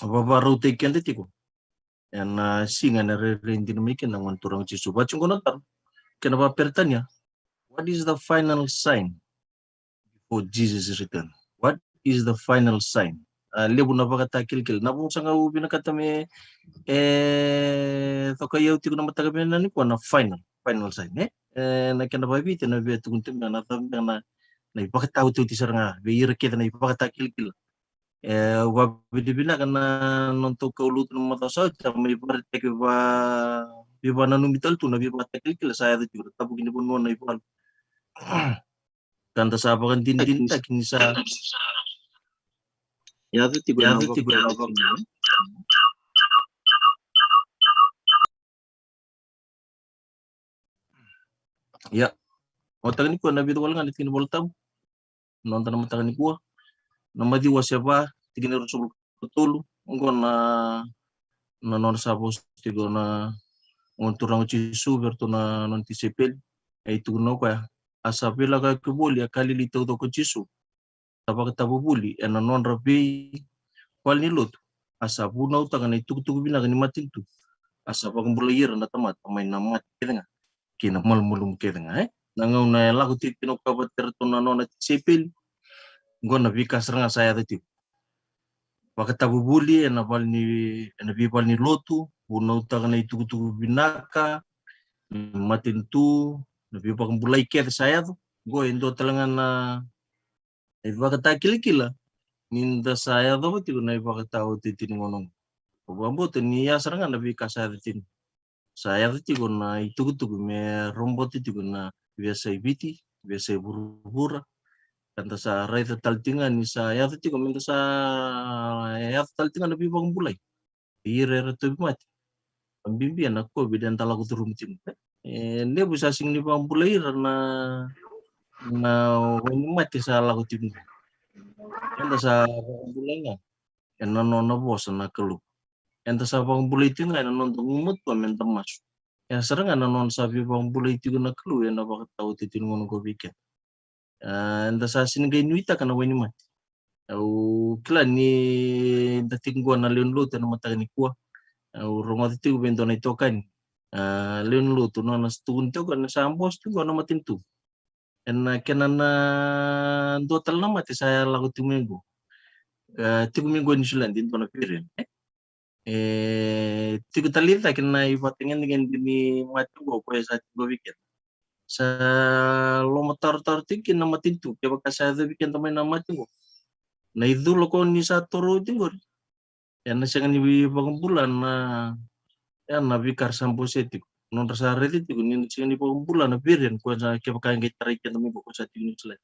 baru tekian tiko and singa na rendi mikin na turang Jisu bacung kono tar kenapa pertanya what is the final sign before Jesus return? What is the final sign? Lebu na baka takil na po sanga ubi na katame to kayo tiko na matagabi na ni ko na final sign na kenapa bitin na biya tukuntim na na ipakataw to ti saranga biyira kita na ipakatakil wabidibina kana nonto kaulut ng mata sa may parte ke ba biba na numital tu na biba tekil kila saya tu juga tabu gini pun na ipal kanta sa pa kan din ta kini sa ya tu tigo na ba ya otak ni ko na bido wala nga tin boltam non tan mata ni ko na madi wasaba tigini rusul betul ngon na non sabos tigo na turang Jisu berto na non tisipil ay tuno ka asapila ka kubuli akali litaw to ko Jisu tapak tabubuli na non rabi kwal ni lot asapu na utang na itugtug bina ni matintu asapa kang bulayir na tamat may namat kaya nga kinamalmulum kaya nga nangaw na lago ti pinakabater to na non at tisipil ngon na bikas nga saya ti pakatabubuli na bipal ni lotu una utang na itugtug binaka matintu nabi pakang bulay kaya saya tu go endo talangan na ipakatakil-kila ninda saya tu ti na ipakatao ti tinungonong pabambo ti niya sarangan nabi kasar tin saya tu ti na itugtug me rombot ti na biasa ibiti biasa buru-bura kanta sa ray taltingan ni saya tu ti minta sa ya taltingan nabi pakang bulay ire to mati pambimbian ako bidan talago turun tim ne bisa sing ni pakang bulay na wani mati sa lago tim enda sa bulay nga nono bosa na kalu enda sa pakang bulay tim nga non tumumut pa menta mas ya serangan non sabi pakang bulay tim na kalu na pakatao titin ngono ko bikin enda sa sinigay nuita kana wani mati au kila ni dating gua na leon luto na mata ni kuwa au rongot ti bento na itokan leon luto no na stunto kan sa ambos tu na matintu en kenan na total na mati saya lagu tuminggu tiguminggu ni sila din na pirin tigo talita kena ipatingin dengan dini mati go ko sa tigo weekend sa lomotar-tar tikin na matintu kaya baka sa weekend tamay na mati go na idulo ko ni sa toro tingor yan na siya ni bagong bulan na yan na bikar sampo setik non rasa reti tigo ni siya ni bagong bulan na pirin ko sa kaya baka ngay taray kaya tamay ko sa tigo ni sila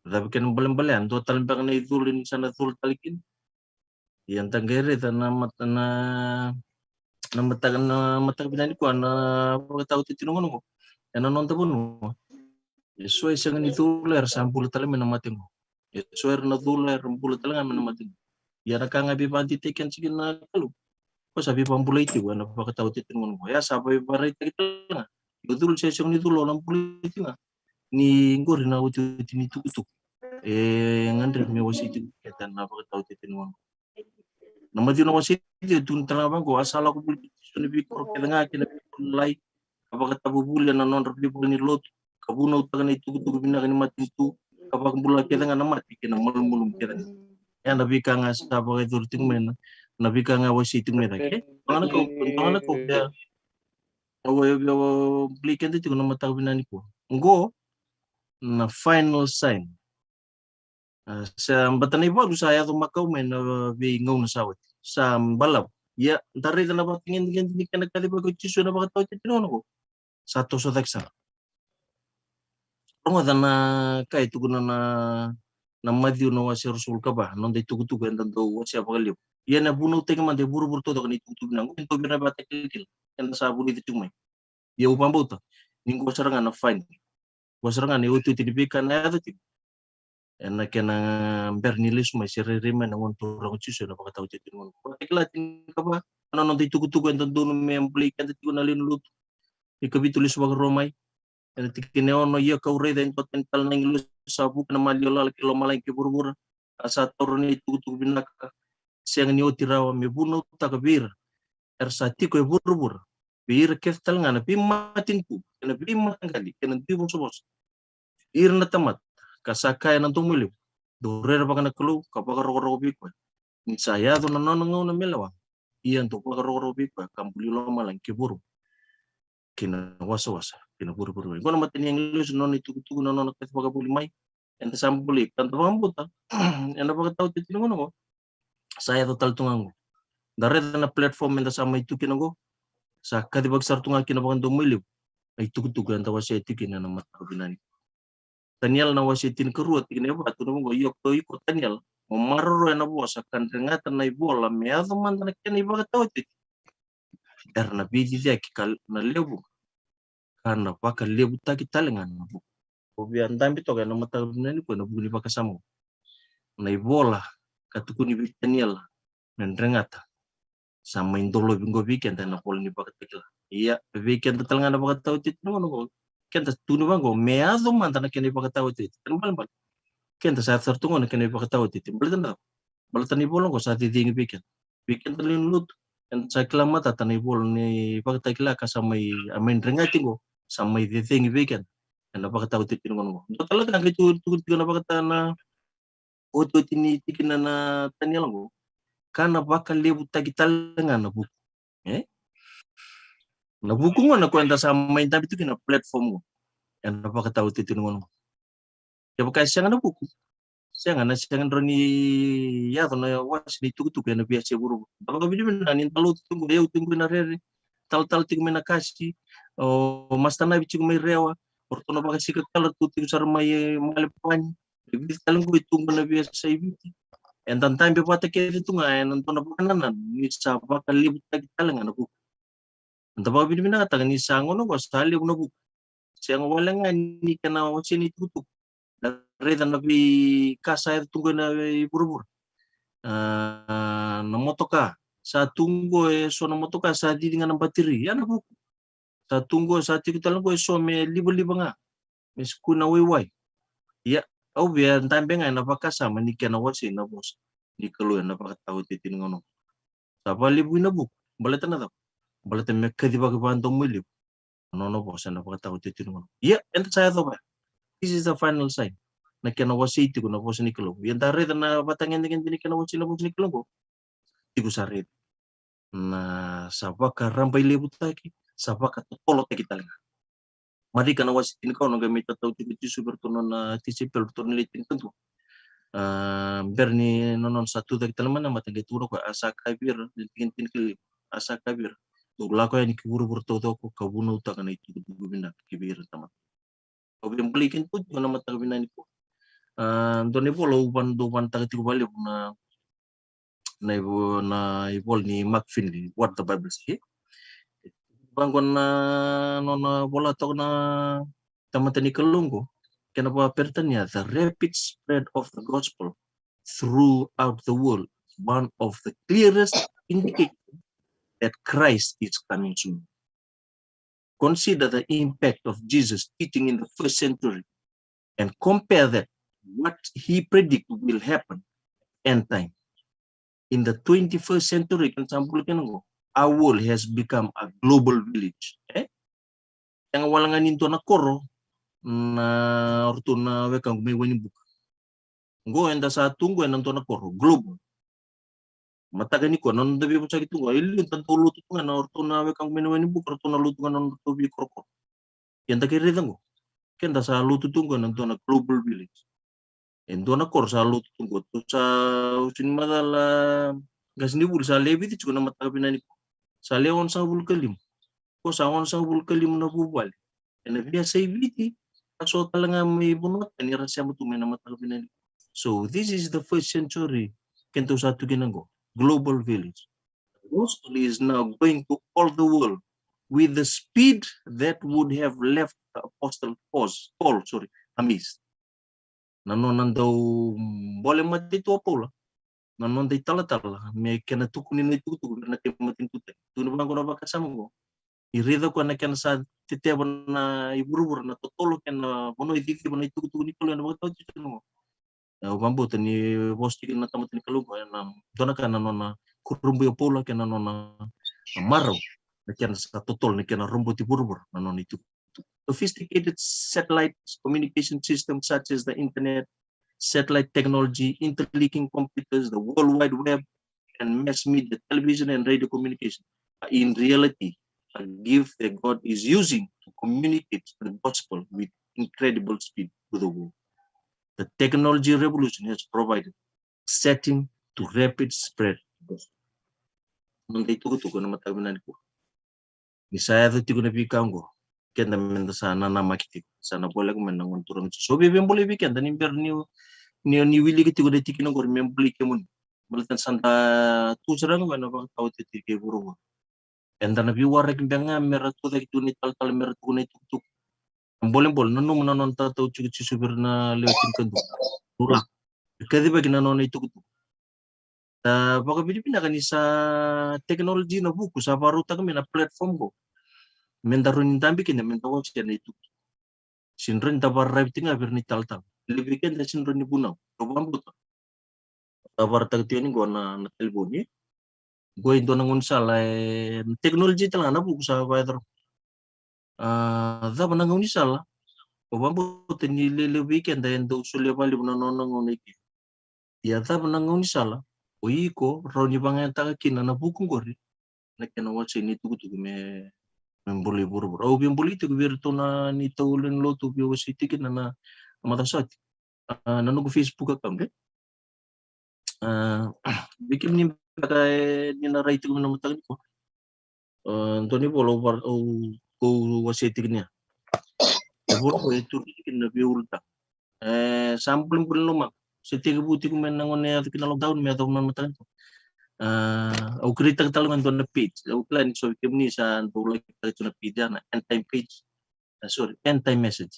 tapi kan balan-balan total bang na idulo ni sana tul talikin yan tanggere na mata na matag binani ko na pagkatao ti tinungan ko yan non tabon mo so isang ni tuler sampul talaga na mating mo so na tuler sampul talaga na mating ya nakanga bibanti tiken sige na kalu ko sabi pambulay ti na pagkatao ti tinungan ko ya sabi baray kita nga betul sa isang ni tulo ng bulay nga ni ngor na uti tinitutok ngandre mi wasiti kaya na pagkatao ti tinungan ko namati na wasiti tun talaga ko asala ko ni bikor kaya nga kinapulay kapag tabubulan na non repli ni lot kabunaw taga na itugtug binaka ni matintu kapag bula kita nga namati kina mulmulum kita yan nabika nga sa bagay turting men nabika nga wasiting men pangalan ko kaya blikan dito na matawin ko ngo na final sign sa batanay ba saya tumakaw men na bingaw na sawat sa balab ya dari na ba tingin hindi ka nagkalibag ko chiso na bakataw tinono ko satu sa teksa rongo na kay tugunan na madyo na wasi rasul ka ba non day tugutugan tanto wasi apakalip yan na buno teng man de buru-buru to kan itutug nang ito bina ba tekil yan sa buli ti chumay ya upang bauta ningko sarangan na fine wasarangan ni utu tinibikan na ito yan na kena bernilis may siririman na wanto rang chiso na bakataw ti tingon ko teklatin ka ba ano non day tugutugan tanto no may amplikan ti ko na linuluto ikabitulis wag romay tikineo no iya kaure den total nang ilus sabu na maliola kilo malay ke burbura asa toro ni tugu binaka siang ni otirawa me buno takabir ersatiko e burbur bir keftal ngana pimatintu kena pimatangkali kena tibung sobos irna tamat kasakaya nan tumulip dorera bakana kelu kapaka roko bikwa ni saya to nanono ngona melawa iyan to paka roko bikwa kampuli loma lang kiburu kina wasa kina buru gona mateni yang lu non itu nono ket paka buli mai enta sampuli kan to pambuta enda paka tau titi ngono saya total tungango dareta na platform enda sama itu kinango sa kadi bagsar tunga kina bakan tumulip ay tugutugan tawa siya tikin na mata binani Daniel na wasitin keruat kina ba tu mo yok to iko Daniel mamarro na bosa kan rengatan na ibola meado man na kena ibaga tawti erna biji dia kikal na lebu karena paka lebu taki talengan na bu obian tambi to kana mata binani ko na buni paka samu na ibola katukuni bi Daniel nan rengata sama indolo bingo weekend na pol ni paka tekla iya weekend talengan na paka tawti no kenta tunu bango meado man na kena ibaga tawti kan bal kenta saat tertungo na kena ibaga tawti balatan balatan ni bolong ko sa titingi weekend talin lut en sa klama tata ni bol ni pagta kila kasamay amen rengati ko samay titingi weekend en napakata ko titin ko no talaga ang itu na pagta na oto tini tikin na tanyal ko kana bakal lebu tagitalanga na buku na buku mo na kwenta sa may tabi tikin na platform ko en napakata ko titin ko kaya siya na buku siya nga ni yato na was ni tukutuk na biasa buru. Baka kabili man nanin talut tunggu deu tunggu na rere tal ting mena kasi o mas tanah bici may rewa orto na baka sikat talat tuting sar may malepan. Ibig talang ko itunggu na biasa sa ibiti. And then time bepata kaya ito nga en anto na bakanan ni sa baka libut tagi talang na bu. Anta baka kabili man nakatagan ni sango no ko sa halip na bu. Siya nga wala nga ni kana wasin itutuk. Reda na bi kasa tunggu na buru na motoka sa tunggu so na motoka sa di dengan bateri ya na buku sa tunggu sa ti kita lang so me libo nga mes kuna wai ya au biar tambe nga na pakasa manike na wasi na bos di kelu na pakataw titin ngono sa libo na buku balata na daw balata me kadi ba banto mulib no bos na pakataw titin ngono ya enta saya to ba this is the final sign na kena wasi iti ko na bos ni kelu yan tare na batangan dengan tini kena wasi na bos ni kelu ko tiku sarit na sabaka rampai lebu taki sabaka totolo taki talinga mari kana wasi tin ko no gamita tau ti super tono na tisipel tono litin tentu berni nonon satu taki talmana matang turo ko asa kabir tin kili asa kabir tu lako yani kiburu bertoto ko kabuno ta kana itu bina kibir tama obi belikin tu na matang bina ni ko doni polo uban taki ko bali na ibol ni McFinley what the Bible say bangun na nona bola to na tamatani kalunggo kenapa pertanya the rapid spread of the gospel throughout the world one of the clearest indicator that Christ is coming soon. Consider the impact of Jesus teaching in the first century and compare that what he predicted will happen end time. In the 21st century, kan sampulkan ko, our world has become a global village. Yang walangan into na koro na orto na wekang may wani buka. Ngo enda sa tunggu nanto na koro global. Matagani ko nan dabi mo sakit tunggu ilin tanto luto nga na orto na wekang may wani buka orto na luto nga nan orto bi koro. Yan takiri tango. Kenda sa luto tunggu nanto na global village. Endo na koro sa luto tunggu to sa usin madala gas ni bul sa lebi ti na matagapinani ko. Sa leon sa bul kalim. Ko sa on sa bul kalim na bubal. And biasa ibiti so talaga may bunot ni rasya mo tumin na matagapinani. So this is the first century kento sa tuginango global village. The gospel is now going to all the world with the speed that would have left the apostle Paul amazed. Nanonan daw boleh mati tu Paul. Nanon day tala may kena tukunin na itutuk na timatin tutek. Tuno bang ko na bakasama ko. Irida ko na kena sa titiaban na iburubur na totolo kena mono idiki mo na itutuk ni kulo na bakataw tito mo. Bambu tani posti na tamat ni kalugo na dona kana nona kurumbu yo pola kana nona maro na kana sa totol na kana rumbu ti burbur na nona itu. Sophisticated satellite communication systems such as the internet, satellite technology, interlinking computers, the World Wide Web, and mass media, television and radio communication are in reality a gift that God is using to communicate the gospel with incredible speed to the world. The technology revolution has provided setting to rapid spread. Nung itu ko na matagunan ko. Misaya to ko na pikango. Kenda menda sana na makiti sana boleh ko menang turang. So bibem boleh bikin dan imper ni wili kiti ko na tikino ko membeli kemun. Malatan santa tu serang mana bang tahu titi buru. Enda na biwar kin benga merat ko tak tu ni tal merat ko na itu. Boleh nanu menanon tahu cuci supir na lewatin kandu. Ura. Kadi bagi nanon itu. Baka Pilipina kan sa teknologi na buku sa paruta kami na platform ko. Mendaron tambi kina mentawa siya na itu. Sinron tabar right nga berni tal-tal. Libikan na sinron ni bunaw. Kabambo ta. Tabar tagtiyo ni go na telepon ni. Go ito nang unsala teknologi tala na buku sa paruta. Daba nang unisala. Kabambo ta ni lilibikan da yung usulya bali na nonong uniki. Ya daba nang unisala. Uiko, raw ni bangeta kina na buku gori. Na kinawa siya ni tugutugu me membuli buru. Au bimbuli itu virtu na ni taulen lo tu bio siti na mata sati. Nanu Facebook account. Bikin ni pakai ni na right ko na mata ko. Toni polo par ko wasiti niya. Ebo ko itu na bio ulta. Sampling pun luma. Siti buti ko men nangon ya kinalog daun me atau mata ko. Au kritik talungan doon na page. Au plan so kimni sa tulay ito na page na end time page. Sorry, end time message.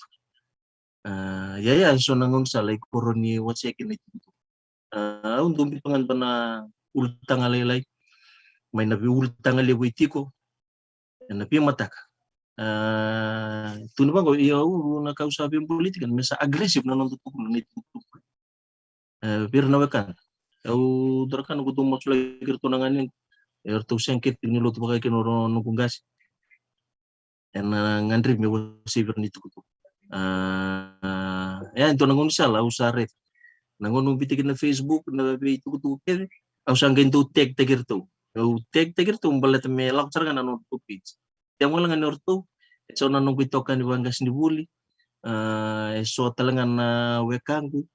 So nangon sa like koroni what's yakin ito. Untuk bitangan pa na ultang alay may nabi ultang alay witiko. Nabi matak. Ito na ba ko iyo nakausap yung politikan mesa aggressive na nang tutukul na ito. Pero nawakan. Au darakan ko tumo sulay kirto na nganin. Erto sengkit niluto pa kay kinoro nung gas. Ngandri me receiver nito ko. Ito nangon sala usare. Nangon bitikin na Facebook na itu ko ke. Usang gento tag to. Tag to balat me lak sarga na no page. Yang wala nga norto. So nanong bitokan ni Wangas ni Buli. So talangan na wekangu.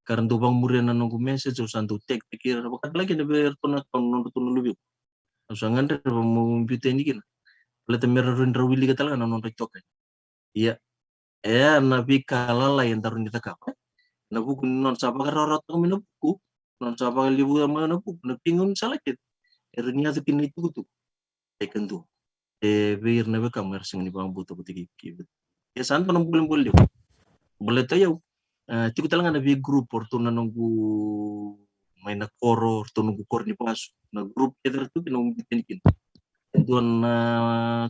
Karena bang murian na nung message usan to tag tekir. Wakat lagi na berto na tono lubi. Usang ngandri mo bitin ni kin. Balat me rawili ka talaga na nung bitokan. Iya. Nabi kalala yang tarun kita kapal. Nabuku non sapa karorot ko minabuku. Non sapa libu ama nabuku. Napingon salakit. Ernya tu kini tu. Tekan tu. Bir nabe kamar sing ni bang buto buti kibet. Ya san pa nang bulan-bulan. Boleh tayo. Tiku talaga nabi group orto na nunggu may nakoro orto nunggu kor ni paso. Na group kita tu kinong bitinikin. Doon na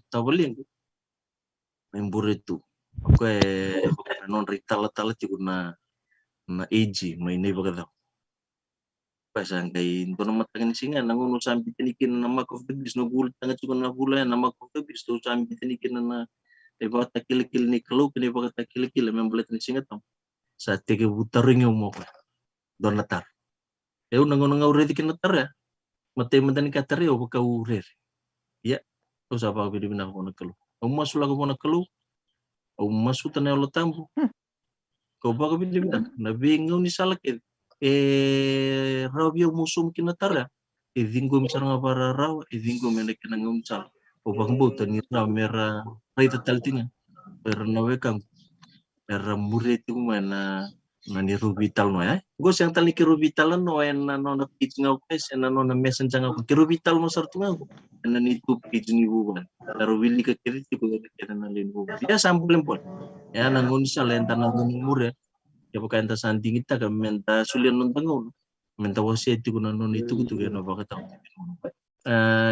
tabalin ko. Membur itu. Ako non ritala-tala tiku na AG may neighbor daw. Pasang kay ito na matagan singa nanguno sambi tinikin na mark of the beast no gulat nga tiku na bulan na mark of the beast to sambi tinikin na iba takil-kil ni kalo kini iba takil-kil membulat ni singa tam. Sa tike butaring yung mo ko. Don natar. Nanguno nga uredi kin natar ya. Matay man tani katari o baka urer. Ya. O sa pa pili na ko nagkalo. Ang masula ko nagkalo. O masutan na ulo tambo. Kau baka pili na nabingaw ni salakit. Raw yung musum kinatara. Idingo misal nga para raw. Idingo may nakinangam sal. O bang buta ni raw mera rita taltinga. Pero nawekang. Mera murit ko man na ni Rubital no ya. Gos yang tali ki Rubital no en na no na page nga pes en na no na messenger nga ki Rubital mo sartu nga. En na ni tu page ni buban. Pero willi ka kiri ko ka na lin buban. Ya sampulin po. Ya nangun sa lenta na murit. Ya pagka enta sanding ita ka menta sulian ng tangon. Menta wasiti ko na nun itu ko na baka tao.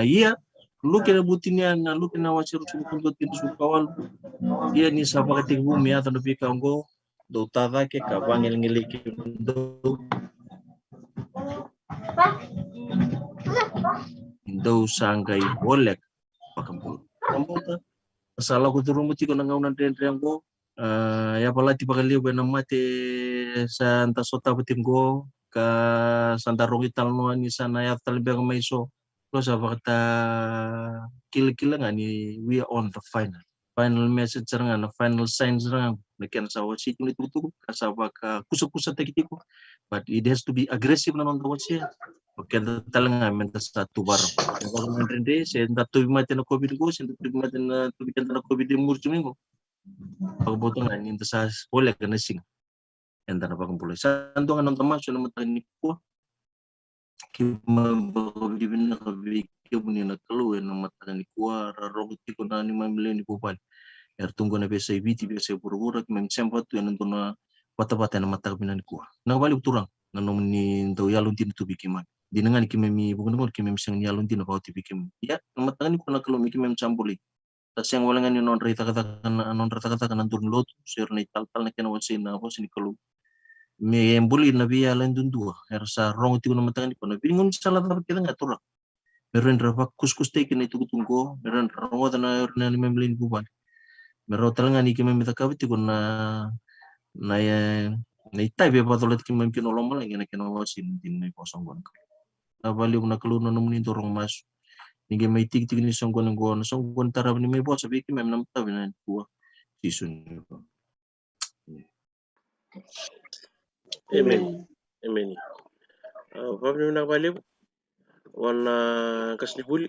Iya, lu kena butinya na lu kena wasir suku tin su kawal. Iya ni sa pagka tigbu mi ata no pika ngo do tada ke kabangil ngiliki do sanggai bolek pakampul kampota masalah ko turu muti ko nangauna den ko ya pala ti pakaliu be namate santa sota butinggo ka santa rongital no ni sana ya talbe ko maiso lo sa bakta kil ngani we are on the final message nga na final signs nga nakian sa wasi ni tutu kasaba ka kusa tekitiko but it has to be aggressive na non wasi okay talaga menta sa tubar ko man rende se ndatu mate na covid ko se ndatu mate na tubikan na covid murjumingo pagboto nga ninta sa wala ka na sing enda na pagpulo santo nga non tamasyo na matani ko kimabibin na kabiki mo ni nakaluwe na matani ko roboti ko na ni mamile ni popal tunggu na besa ibiti besa pura-pura kami sempat tu yang na bata-bata na mata kabinan ko nakabalik turang na nomen ni daw yalon tin tu bikiman dinangan kimi bukan ko kimi misang yalon tin ko ti bikim ya na mata ni ko na kalumi kimi campuli tas yang walangan ni non rita kata kan turun lot sir na tal na kena wasin na ako sinikalu me embuli na biya lan dundua sa rong ti ko na mata ni ko na bingon salah dapat kita nggak turang meron rafa kuskus te kena itu tunggu meron rawat na ni memlin buban Mero talanga ni kime mita kabiti ko na itai be patolet kime kino loma lagi na kino wasin din na kosong gon ko. Abali na kaluno no muni dorong mas. Ni kime itik ni song gon na song gon tarab ni may bot sabi kime nam tabi na kuwa season ni ko. Amen. Pablo na bali wana kasnibuli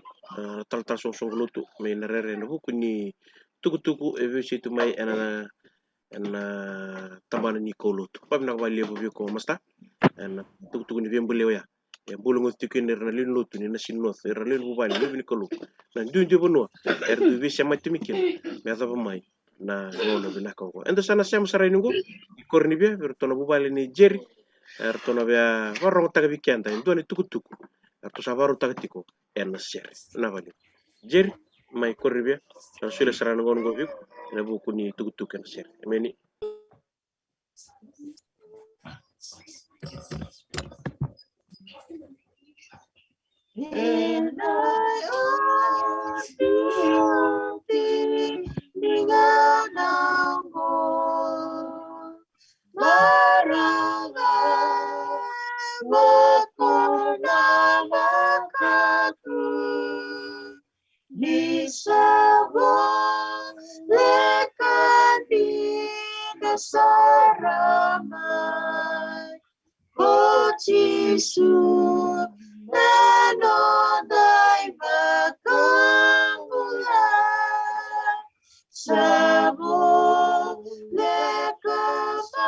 tal song lutu may narere na kuni tuku eve situ may ana tambana ni kolutu pab na bali ko masta ana tuku ni bembele ya bulu ngot tikin na lin lutu ni na sinnoth lin bu bali ni kolu na du bono du bi sama timikin me ta mai na ngono bi na ko endo sana sem saray ngo korni be tono bu bali ni jeri tono be warro taga bi kenta ndoni tuku to sabaru taktiko en ser na bali jeri mai korni be sule saran ngon go bi na bu kuni tuku en ser meni And I ought dengan aku barangay magpunamakaku di sabon lekan di kasaramay ko Jisu nanonday magkangulan sabon lekasay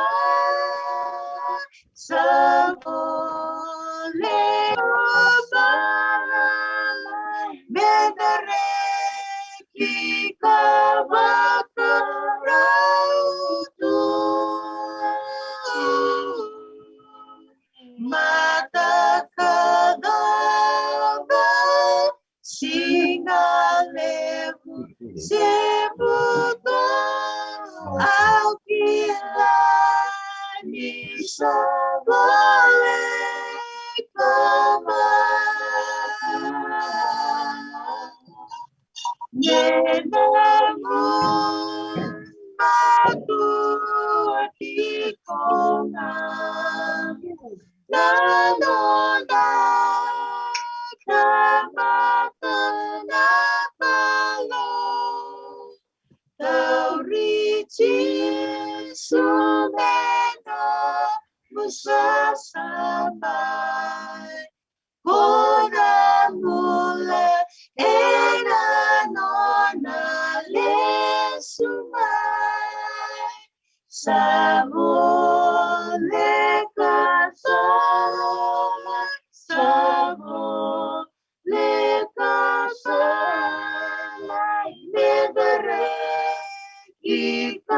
sabon lekasay benareki kabakarautu mata kadanga singalevu sebuto alkilani sabole Yenamun batu di kongang nanoda kamatan apalo taurici sumeno musasamay kona mule sumay sabole kasama sabole kasama nebere kita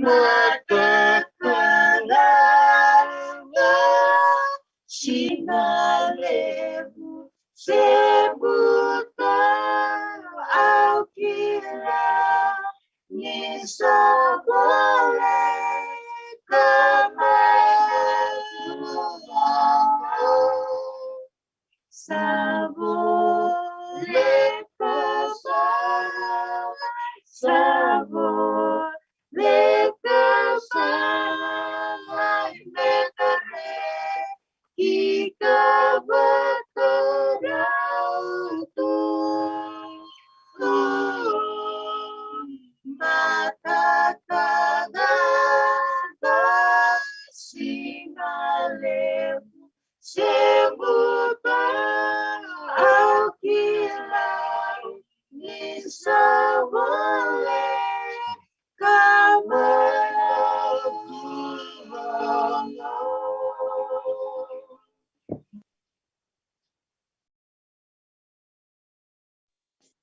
mata kalanga sinalevu sebuta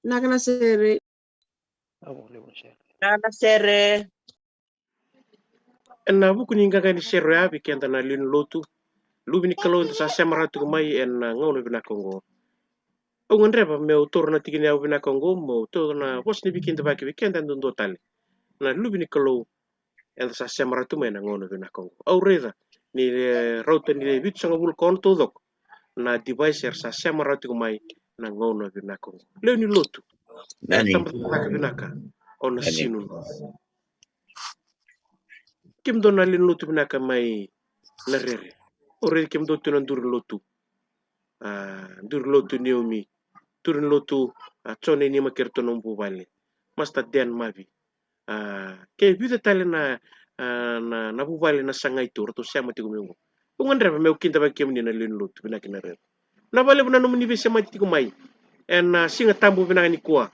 Nakanasere. Nakanasere. En buku ni ngaka ni shero ya weekend na lin lotu. Lubi ni kalau sa semara tu mai en ngono bina Kongo. O ngandreba me autor na tigini au bina Kongo mo to na bos ni weekend ba weekend and ndo tali. Na lubi ni kalau en sa semara tu mai na ngono bina Kongo. Au reda ni rauta ni bit sanga bul kon to dok. Na device er sa semara tu mai na ngono bina Kongo. Leo ni lotu. Er tambat ka bina ka. On sinun. Kim do na lin lotu bina ka mai na rere. Ore kim do tu na dur lotu. Dur lotu neomi. Turun lotu chone ni makerto no bubale. Masta den mavi. Ke vida tale na bubale na sanga itu to siama tigo mengo. Ungan reba meu kinta ba kem ni na lin lotu bina kina reba. Na bale buna no muni be siama tigo mai. En singa tambu bina ni kuwa.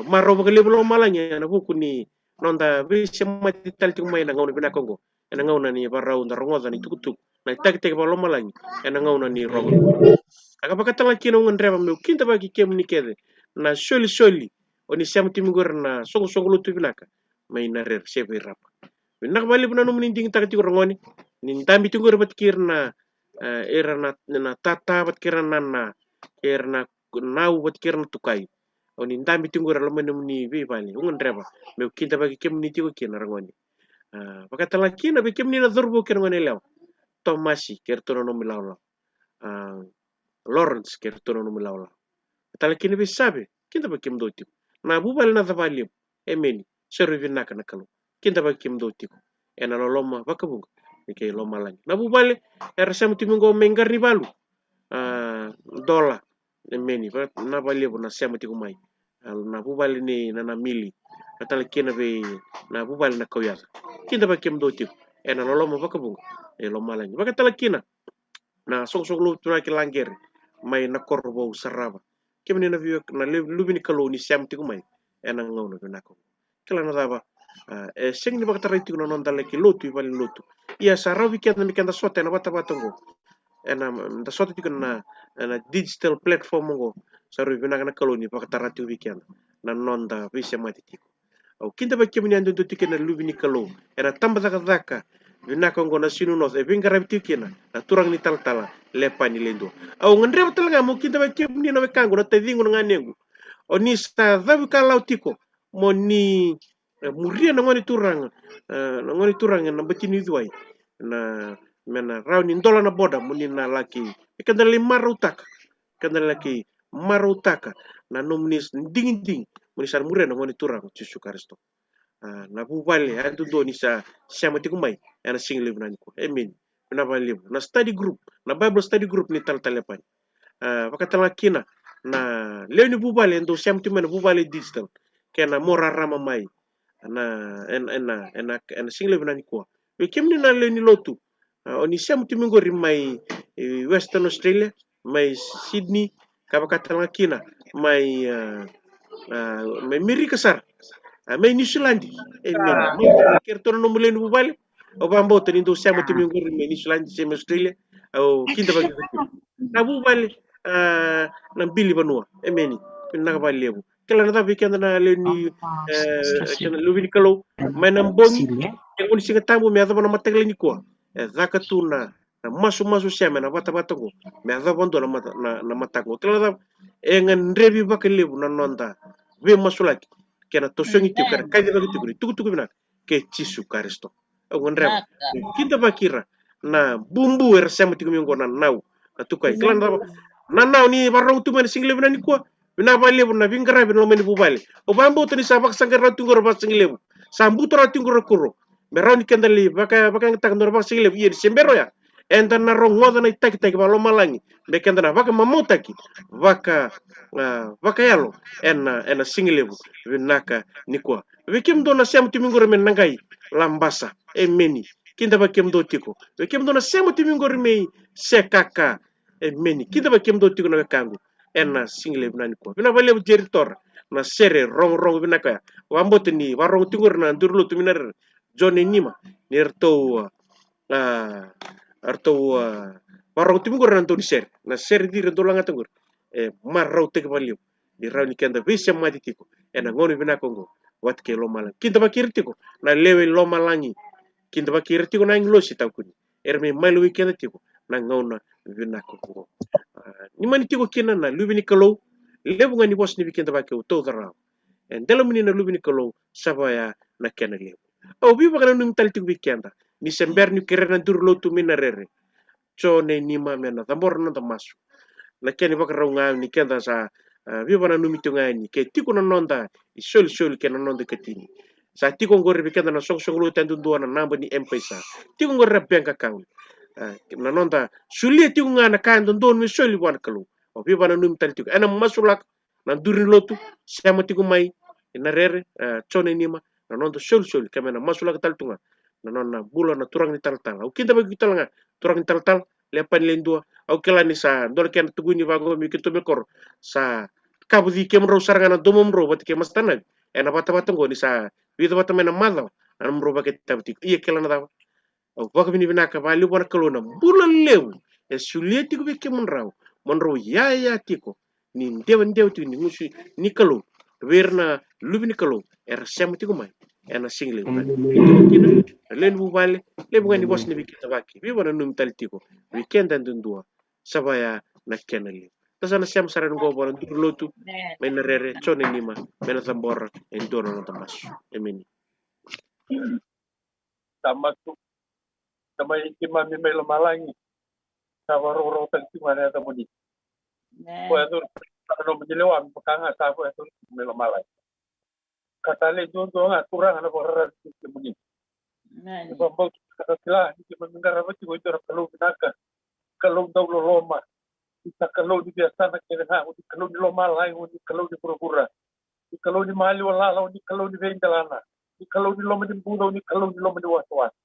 Maro ba kele bulo malanya na buku ni nonda be siama tal tigo mai na ngau bina Kongo. En ngau na ni barau na rongoza ni tukutuk. Na tag ba lo malanya. En ngau na ni rongoza. Akapakatala kina ungan reba meu kinta ba ki kem ni kede na soli oni siam timigor na songo lutu binaka may na rer sebe rapa binak bali buna no minin ding takati rongoni nin tambi tingor bat kirna era na tata bat kirna na erna nau bat kirna tukai oni tambi tingor lo menum ni be bali ungan reba meu kinta ba ki kem ni tigo kina rongoni pakatala kina be kem ni na zorbo kirngoni lew tomasi kertono no milawla Lawrence kertono no milawla tala kini be sabe kinta ba kem do tipo na bubal na tavalim emeni servi naka nakalo kinta ba kem do tipo ena loloma bakabung ke loma lagi na bubale era sam timingo mengar ni balu dola emeni ba na balio na sam tiku mai na bubale ni na mili tala kina be na bubale na koyasa kinta ba kem do tipo ena loloma bakabung loma lagi baka tala kina na sok lu tuna ki langger mai na korbo saraba kemni na view na lubini kalo ni siam tiku mai ena ngono na ko kala na daba sing ni bakata reti no non dalle ki lotu bali lotu ia sara weekend na mikanda sote na bata batongo ena da sote tiku na digital platform ngo saru bina na kalo ni bakata reti weekend na non da visa mati tiku au kinta ba kemni ando tiku na lubini kalo era tamba zaka bina ko ngona sinu no e binga rabti kina na turang ni tala lepa ni lendo au ngandre betul nga mo kinta ba kemni no kango na tedingo nga nengu oni sta dhabu kalau tiko mo ni muria na ngoni turang na batini duai na mena rauni ndola na boda muni na laki ikandali marutaka na nomnis ding muni sar muria na ngoni turang Yesus Kristo na bubale antu do ni sa siama tiku mai ana single bnani ko amen na bali na study group na bible study group ni tal talepan pakatala kina na leo ni bubale ndo siam tiku na bubale digital kena mora rama mai na single bnani ko kemni na leo ni lotu oni siam tiku ngori mai Western Australia mai Sydney kapakatala kina mai miri kasar may New Zealand kerto no mulen bubale o bambo tani do siamo timi ngor may New Zealand sem Australia o kinta bagi na bubale na bili banua emeni na ka balebu kala na tabi kanda na leni kana lubini kalo may na bongi yang uni singa tambo me adaba na matagle ni ko zaka tuna masu siame na bata ko me adaba ndo na matago kala da engan rebi bakalebu na nonda be masulaki kena tosongi tiu kara kaja bagi tiu tuku bina ke Yesus Kristo ngon reba kinta bakira na bumbu er sama tiu mingo na nau na tukai klan na nau ni barong tu men single bina ni ko bina bale na bingara bina men bubale o bambo to ni sabak sangar na tungor ba single sambu to ra tungor kuro merau ni kendali baka ngitak ndor ba single yedi sembero ya enda na rongoda na itak ba lo malangi be kendana baka mamutaki baka yalo ena single vinaka nikwa vikim do na siam timingor men nangai lambasa meni kinda ba kem do tiko vikim do na siam timingor me sekaka meni kinda ba kem do tiko na kangu ena single vinani ko vina ba lebu jeritor na sere rong vinaka wambote ni warong tingor na ndurlo tuminar jone nima nerto arto warong timingor na to di ser na ser di rento langa tengor marau te ba lebu di raw ni kenda visi mati tiko ena ngoni bina kongo wat ke lomalang kinta bakir tiko na lewe lomalangi kinta bakir tiko na inglosi takuni erme malu kenda tiko na ngona bina kongo ni mani tiko kina na lubini kalau lebu ngani bos ni kinta bakir to dara en dalam ni na lubini kalau sabaya na kena lebu au bi bakana num talti weekenda ni sember ni kerena dur lotu minarere chone ni mamena tambor no tamasu na keni bakara nga ni kenda sa bi bana num tunga ni ke tiko na nonda sol ke na nonda ketini sa tiko ngore bi kenda na sok sok lo tandu do na namba ni mpesa tiko ngore benka kang na nonda sulia tiko nga na kan don mi soli wan kalu o bi bana num talti ana masulak na durin lotu sama tiko mai na rere chone ni ma na nonda sol kamena masulak taltunga na nonna bula na turang ni tal-tal au kinta bagi talanga turang ni tal-tal lepan lendua au kela ni sa ndol ken tuguni bago mi kito bekor sa kabudi kem ro saranga na domom ro bat ke mastana ena bata ngoni sa wido bata mena madha an ro baket tabti iya kela na dawa au baka bini bina ka bali bona kalona bula lew e sulieti ko be kem raw mon ro ya tiko ni ndew tu ni musi ni kalo werna lubini kalo er semti ko mai ena single len bu bale le bu ngani bos ni bikita baki bi wana num taltiko weekend and ndua sabaya na kenali tasana siam saran go bona dur lotu men rere chone nima men tambor en dono no tamas emini Tamatu tamay kima mi may lumalangi sa waro taltima na ito muni. Pwede ano madilaw ang pagkanga sa ako ito may lumalangi. Katali doon nga turang ano para sa muni. Ibang sila hindi man ngarabat ko ito kalau binaka kalau daw loma isa kalau di biasa na kinaha udi kalau di lumalangi udi kalau di pura di kalau di mali wala udi kalau di vendalana di kalau di loma di budo udi kalau di loma di waswas.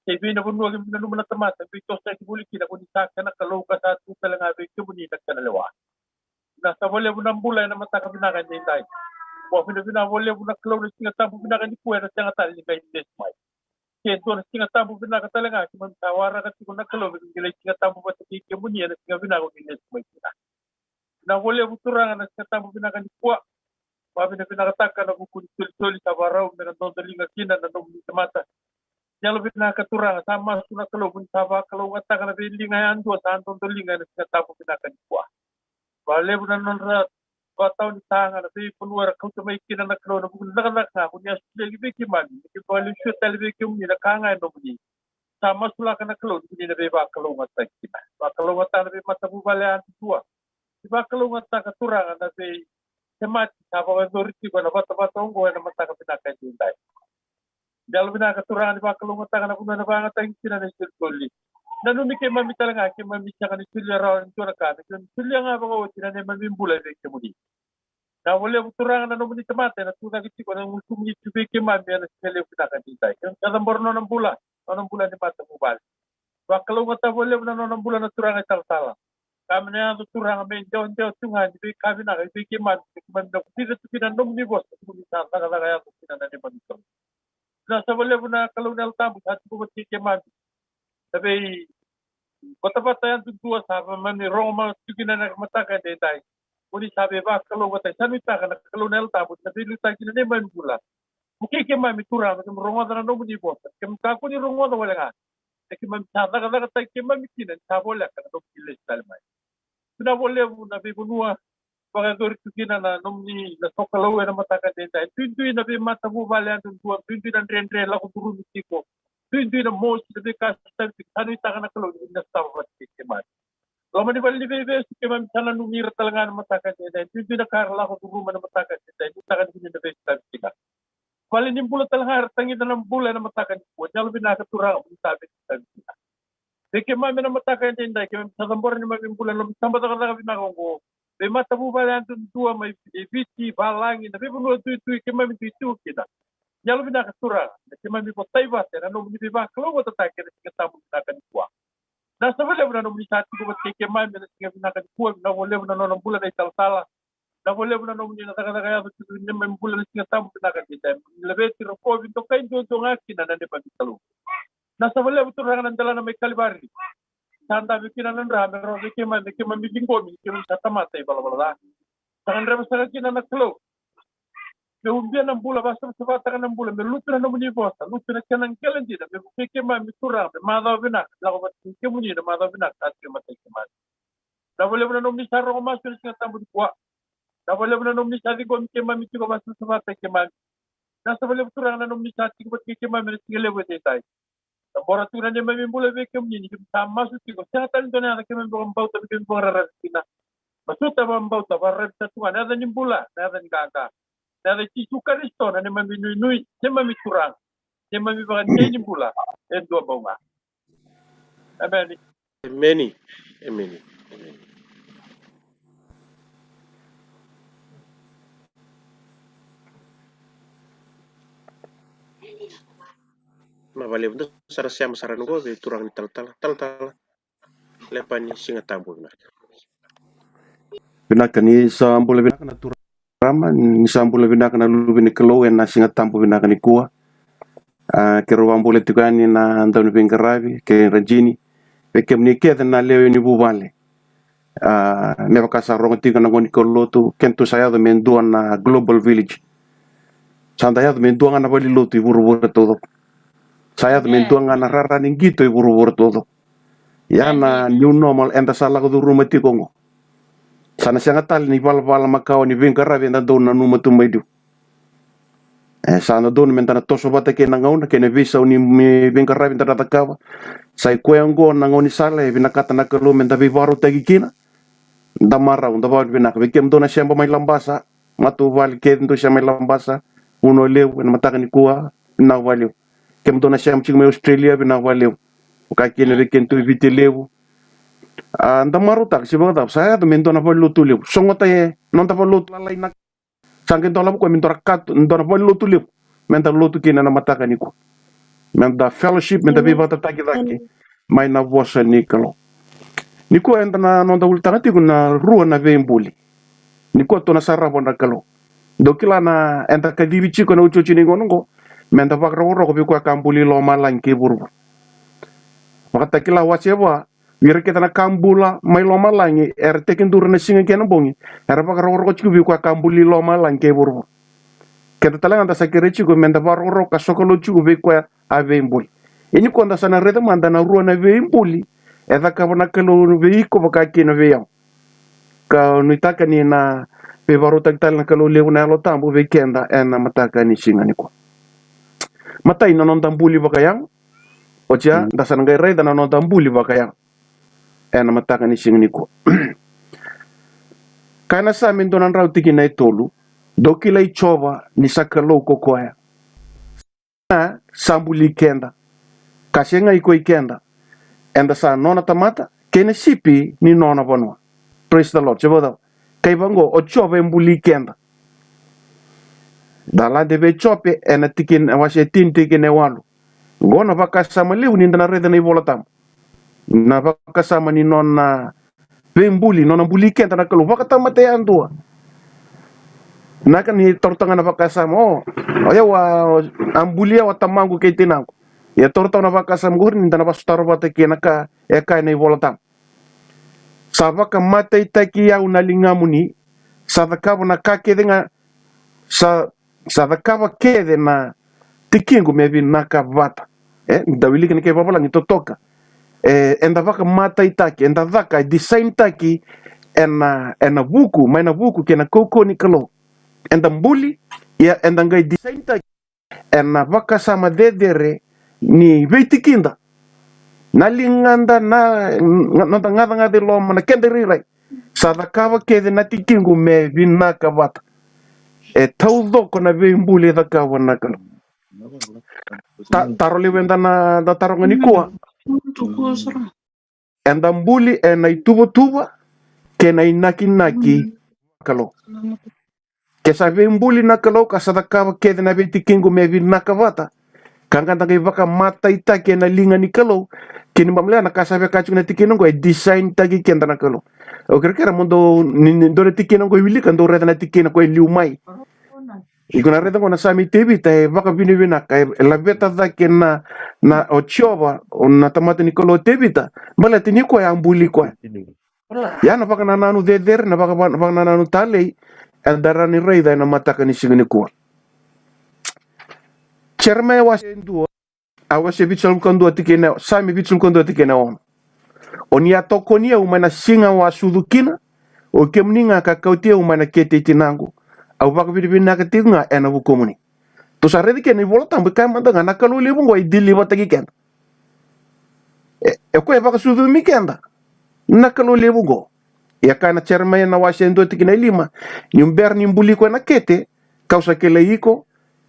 Sabi na bunuag yung nanuman na tamata, ito sa ibuli kinakunita ka na kalaw ka sa ato sa lang abig kumunita ka nalawa. Nasa wala mo ng bulay na mataka binakan niya tayo. Kung pinabinawala mo na kalaw na singatabo binakan ni Kuya na singatali ni Kain Desmay. Kaya ito na singatabo binakan talaga, kung tawara ka kung nakalaw, nagigilay singatabo ba sa kikamunia na singabinakan ni Desmay sila. Nawala mo turangan na singatabo binakan ni Kuya. Pabi na pinakataka na kukulit-sulit sa waraw na nandodaling asina na nung tamata. Yang lebih nak keturang sama suna kalau pun sabah kalau kata kana bilingan dua santon tulingan kita tahu kita akan kuah. Bale pun nonra batau ni tanga na bi punwar kau tu mai kina nak kalau nak nak pun ya sudah lebih kiman. Kita balik sudah lebih kim ni nak kangai no ni. Sama sula kana kalau ni lebih ba kalau ngata kita. Ba kalau ngata lebih mata bu bale dua. Ba kalau ngata keturang na bi semat sabah doriti ko na bata nggo na mata kapinakan dindai. Dalam bina keturangan di bakal ngutang anak punya banget yang sini ada sirkuli. Dan umi ke mami talanga ke mami jangan istilah rawan itu nak kan. Istilah ngapa kau tidak ada mami bulai dek kemudi. Nah boleh keturangan anu muni temate na tuh kita kalau ngusung ni cuci ke mami anak sekali kita akan cintai. Kan kadang baru 6 bulan di mata mubal. Bakal ngutang boleh benar 6 bulan keturangan salah. Kami ni ada keturangan main jauh sungai jadi kami nak ke mami tidak tidak nom ni bos. Kami tak kaya tidak ada mami. Nah, sebelum puna kalau nel tamu hati buat keman. Tapi kota-kota yang tua sahabat mani Roma juga nak mata kan detai. Uni sahabat bah kalau kota sami tak kan kalau nel tamu tapi lu tak kini man pula. Mungkin keman mitura macam Roma dan nomu di bos. Kem kaku ni Roma tu boleh kan. Tapi keman sahabat kata keman mikir sahabat boleh kan dok pilih salmai. Sudah boleh puna tapi punua. Pagkakor tukina na nung ni na sokalaw na matakan din tayo. Tuin-tuin na may mata mo balian ng buwan. Tuin-tuin na ren-ren ako turun ko. Tuin-tuin na most na may kasastan. Ano yung taka na kalaw na stabat kikiman. Lama ni bali bebe kikiman sana nung nira talaga na matakan din tayo. Tuin-tuin na karala ako turun na matakan din tayo. Matakan din na besta kita. Bali ni bulan talaga tangin na ng bulan na matakan din po. Jalo binakaturang ang sabi kita. Kikiman na matakan din tayo. Kikiman sa tambor ni maging bulan. Sambat ka na binakong ko. May mata mo ba yan tua may viti balangin tapi pun tu kemami tu kita nyalo bina kasura kemami ko taiba tena no ni ba kalau ko tatak kita mo takan kuah na sa wala na no ni sa ko ba kemami na singa bina kan kuah na wala na no bulan ay sala na wala na no ni na taka kaya tu ni may bulan singa tamu bina kan kita lebe tiro ko binto kay do ngaki na ne pa bitalo na sa wala butur na dala na may kalibari Santa bikinan rame ro bikiman bikin ko mi sa tamata bala Tangan reba sangat kina na kelo. Me umbia na mbula basta sa tangan na mbula me lutu na muni bosta. Lutu na kanang kelen dida me peke ma mi kurang me madha bina. Lago bat ke muni na madha bina kasi mata ke ma. Da boleh bena nomi sarro ko mas singa tambu kwa. Da boleh bena nomi sadi ko mi ke ma mi ko basta sa ke ma. Da sa boleh kurang na nomi sadi ko ke ma me tingale bote tai. Da bora tu na me mi mbula be ke muni ni ta masu ko sa tan dona na ke me bo mbauta ke bo rara kina. Masuta ba mbauta ba rep sa tuan ada ni mbula, ada ni kaka. Ada cicu karisto na ni mami nui, ni mami kurang. Ni mami bagan ni mbula. Dua bunga. Amen. Amen. Amen. Mavale bunda sara siam saran go be turang tal lepani singa tambo na. Binaka ni sambula binaka na turama ni sambula binaka na lubini kelo na singa tambo binaka ni kuwa ke roambule tukani na ndani bingarabi ke rajini pe ke ni ke na leo ni bubale me bakasa ronga tika na ngoni kolotu kento saya do mendua na global village sanda ya do mendua na bali lotu iburu todo saya do mendua na rara ningito iburu todo ya na new normal enda sala ko rumah tikongo sana sianga tal ni bala makao ni bingarabi na do na numa tumaidu sana don mentana toso bata ke na ngauna ke ne visa uni me bingarabi na takawa sai kwengo na ngoni sala e binakata na kelo menta vivaro tagi kina damara unda ba binak bekem dona shamba mai lambasa matu val ke ndo shamba lambasa uno lew na mataka ni kuwa na valeu kem dona shamba ching me Australia bina valeu ka kene beken tu vite lew ndamaru tak si bada saya to mentona pa lutu lew songota e non ta pa lutu la ina sangken tola ko mentora kat ndona pa lutu lew menta lutu kina na mataka ni ku menta fellowship menta bibata taki daki mai na vosa ni kalo ni ko enda na nonda ultanga ti kuna rua na vembuli ni ko to na sarra bona kalo dokila na enda ka dibi chiko na ucho chini ngongo menda bakra woro ko bi ko kambuli lo malan ke burbu wakata kila waseba wira kita na kambula mai lo malangi tekin dur na singa kena bongi bakra woro ko chiko bi ko kambuli lo malan ke burbu kita talang anda sakire chiko menda bakra woro ka sokolo chiko bi ko avembuli ini ko anda sana reta manda na rua na vembuli eda ka na kalo veiko baka kina veyam ka nuitaka ni na bevaro tagtal na kalo lew na lo tambo vekenda ena mataka ni singa ni ko matai na non tambuli baka yang ocha dasan ngai reda na non tambuli baka yang ena mataka ni singa ni ko kana sa min donan raw tikina itolu dokila ichoba ni sakalo ko kwaya na sambuli kenda kasenga iko ikenda enda sa nona tamata kene sipi ni nona vanua praise the lord cheboda kai bango o chobe mbuli kenda dala debe chope ena tikin wase tin tikin e walu ngona bakasama liu ni ndana reda ni volatam na bakasama ni nona bembuli nona mbuli kenda na kalu bakatama te andua naka ni tortanga na bakasama o ya wa ambulia wa tamangu ke tinangu ya torta na bakasam gurin ndana basutaro bata kena ka eka nei volatam sabaka mate itaki ya unalingamuni sadakava na kakede nga sadakava kede na tikingu mevi nakavata dawili kene ke babala ni totoka enda vaka mata itaki enda vaka design taki ena buku maina buku kena koko ni kalo enda mbuli ya enda ngai design taki ena vaka sama dedere ni veitikinda nalinganda na ngada de loma na kenderirai sadakava kede na tikingu me vinaka vata taudoko na vembuli da kawa na kalo taro liwenda na da taro ngani kuwa enda mbuli ena ituba kena inaki kalo kesa vembuli na kalo kasadakava kede na veitikingu me vinaka vata kangkanta kay baka mata ita kena linga ni kalo kini mamla na kasabe kachuk na tikino ko design tagi kenda na kalo o kira mundo do na tikino ko wili kan do reta na tikino ko liumai ikuna reta ko na sami tebi tay baka binibina kay labeta da kena na ochoba na tamata ni kalo tebita bala tini ko ya ambuli ko ya na baka nananu deder na baka nananu tale darani reida na mataka ni sigini kuwa cerme wasendua awase bitsul kondo tikene sami bitsul kondo tikene on ya tokonia umana singa wa sudukina o kemninga ka kautia umana kete tinangu au baka bidibina ka tinga ena bu komuni to saredi ke ni volta mbe ka manda na kalu lebu ngoi dili batagi ken e ko e baka sudu mikenda na kalu lebu go ya kana cerme na wasendo tikene lima nyumber ni mbuli ko na kete kausa kele iko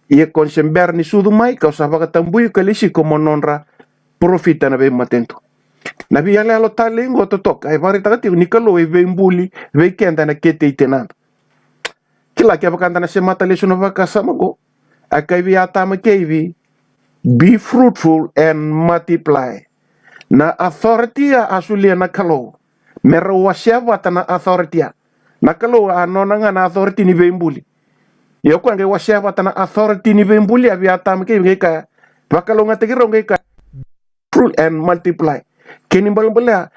ye konsember ni sudu mai kausa baka tambui kalisi ko mononra profita na be matento na bi yale alo talingo totok ay bari tagati ni kalo e be mbuli be kenda na kete itenanda kila ke bakanda na semata leso no baka samago akai bi atama kevi be fruitful and multiply na authority asulia na kalo mero washaba tana authority na kalo anona ngana authority ni be mbuli yo kwa nge washaba tana authority ni be mbuli abi atama kevi ka bakalo ngategiro nge ka fruit and multiply keni mbala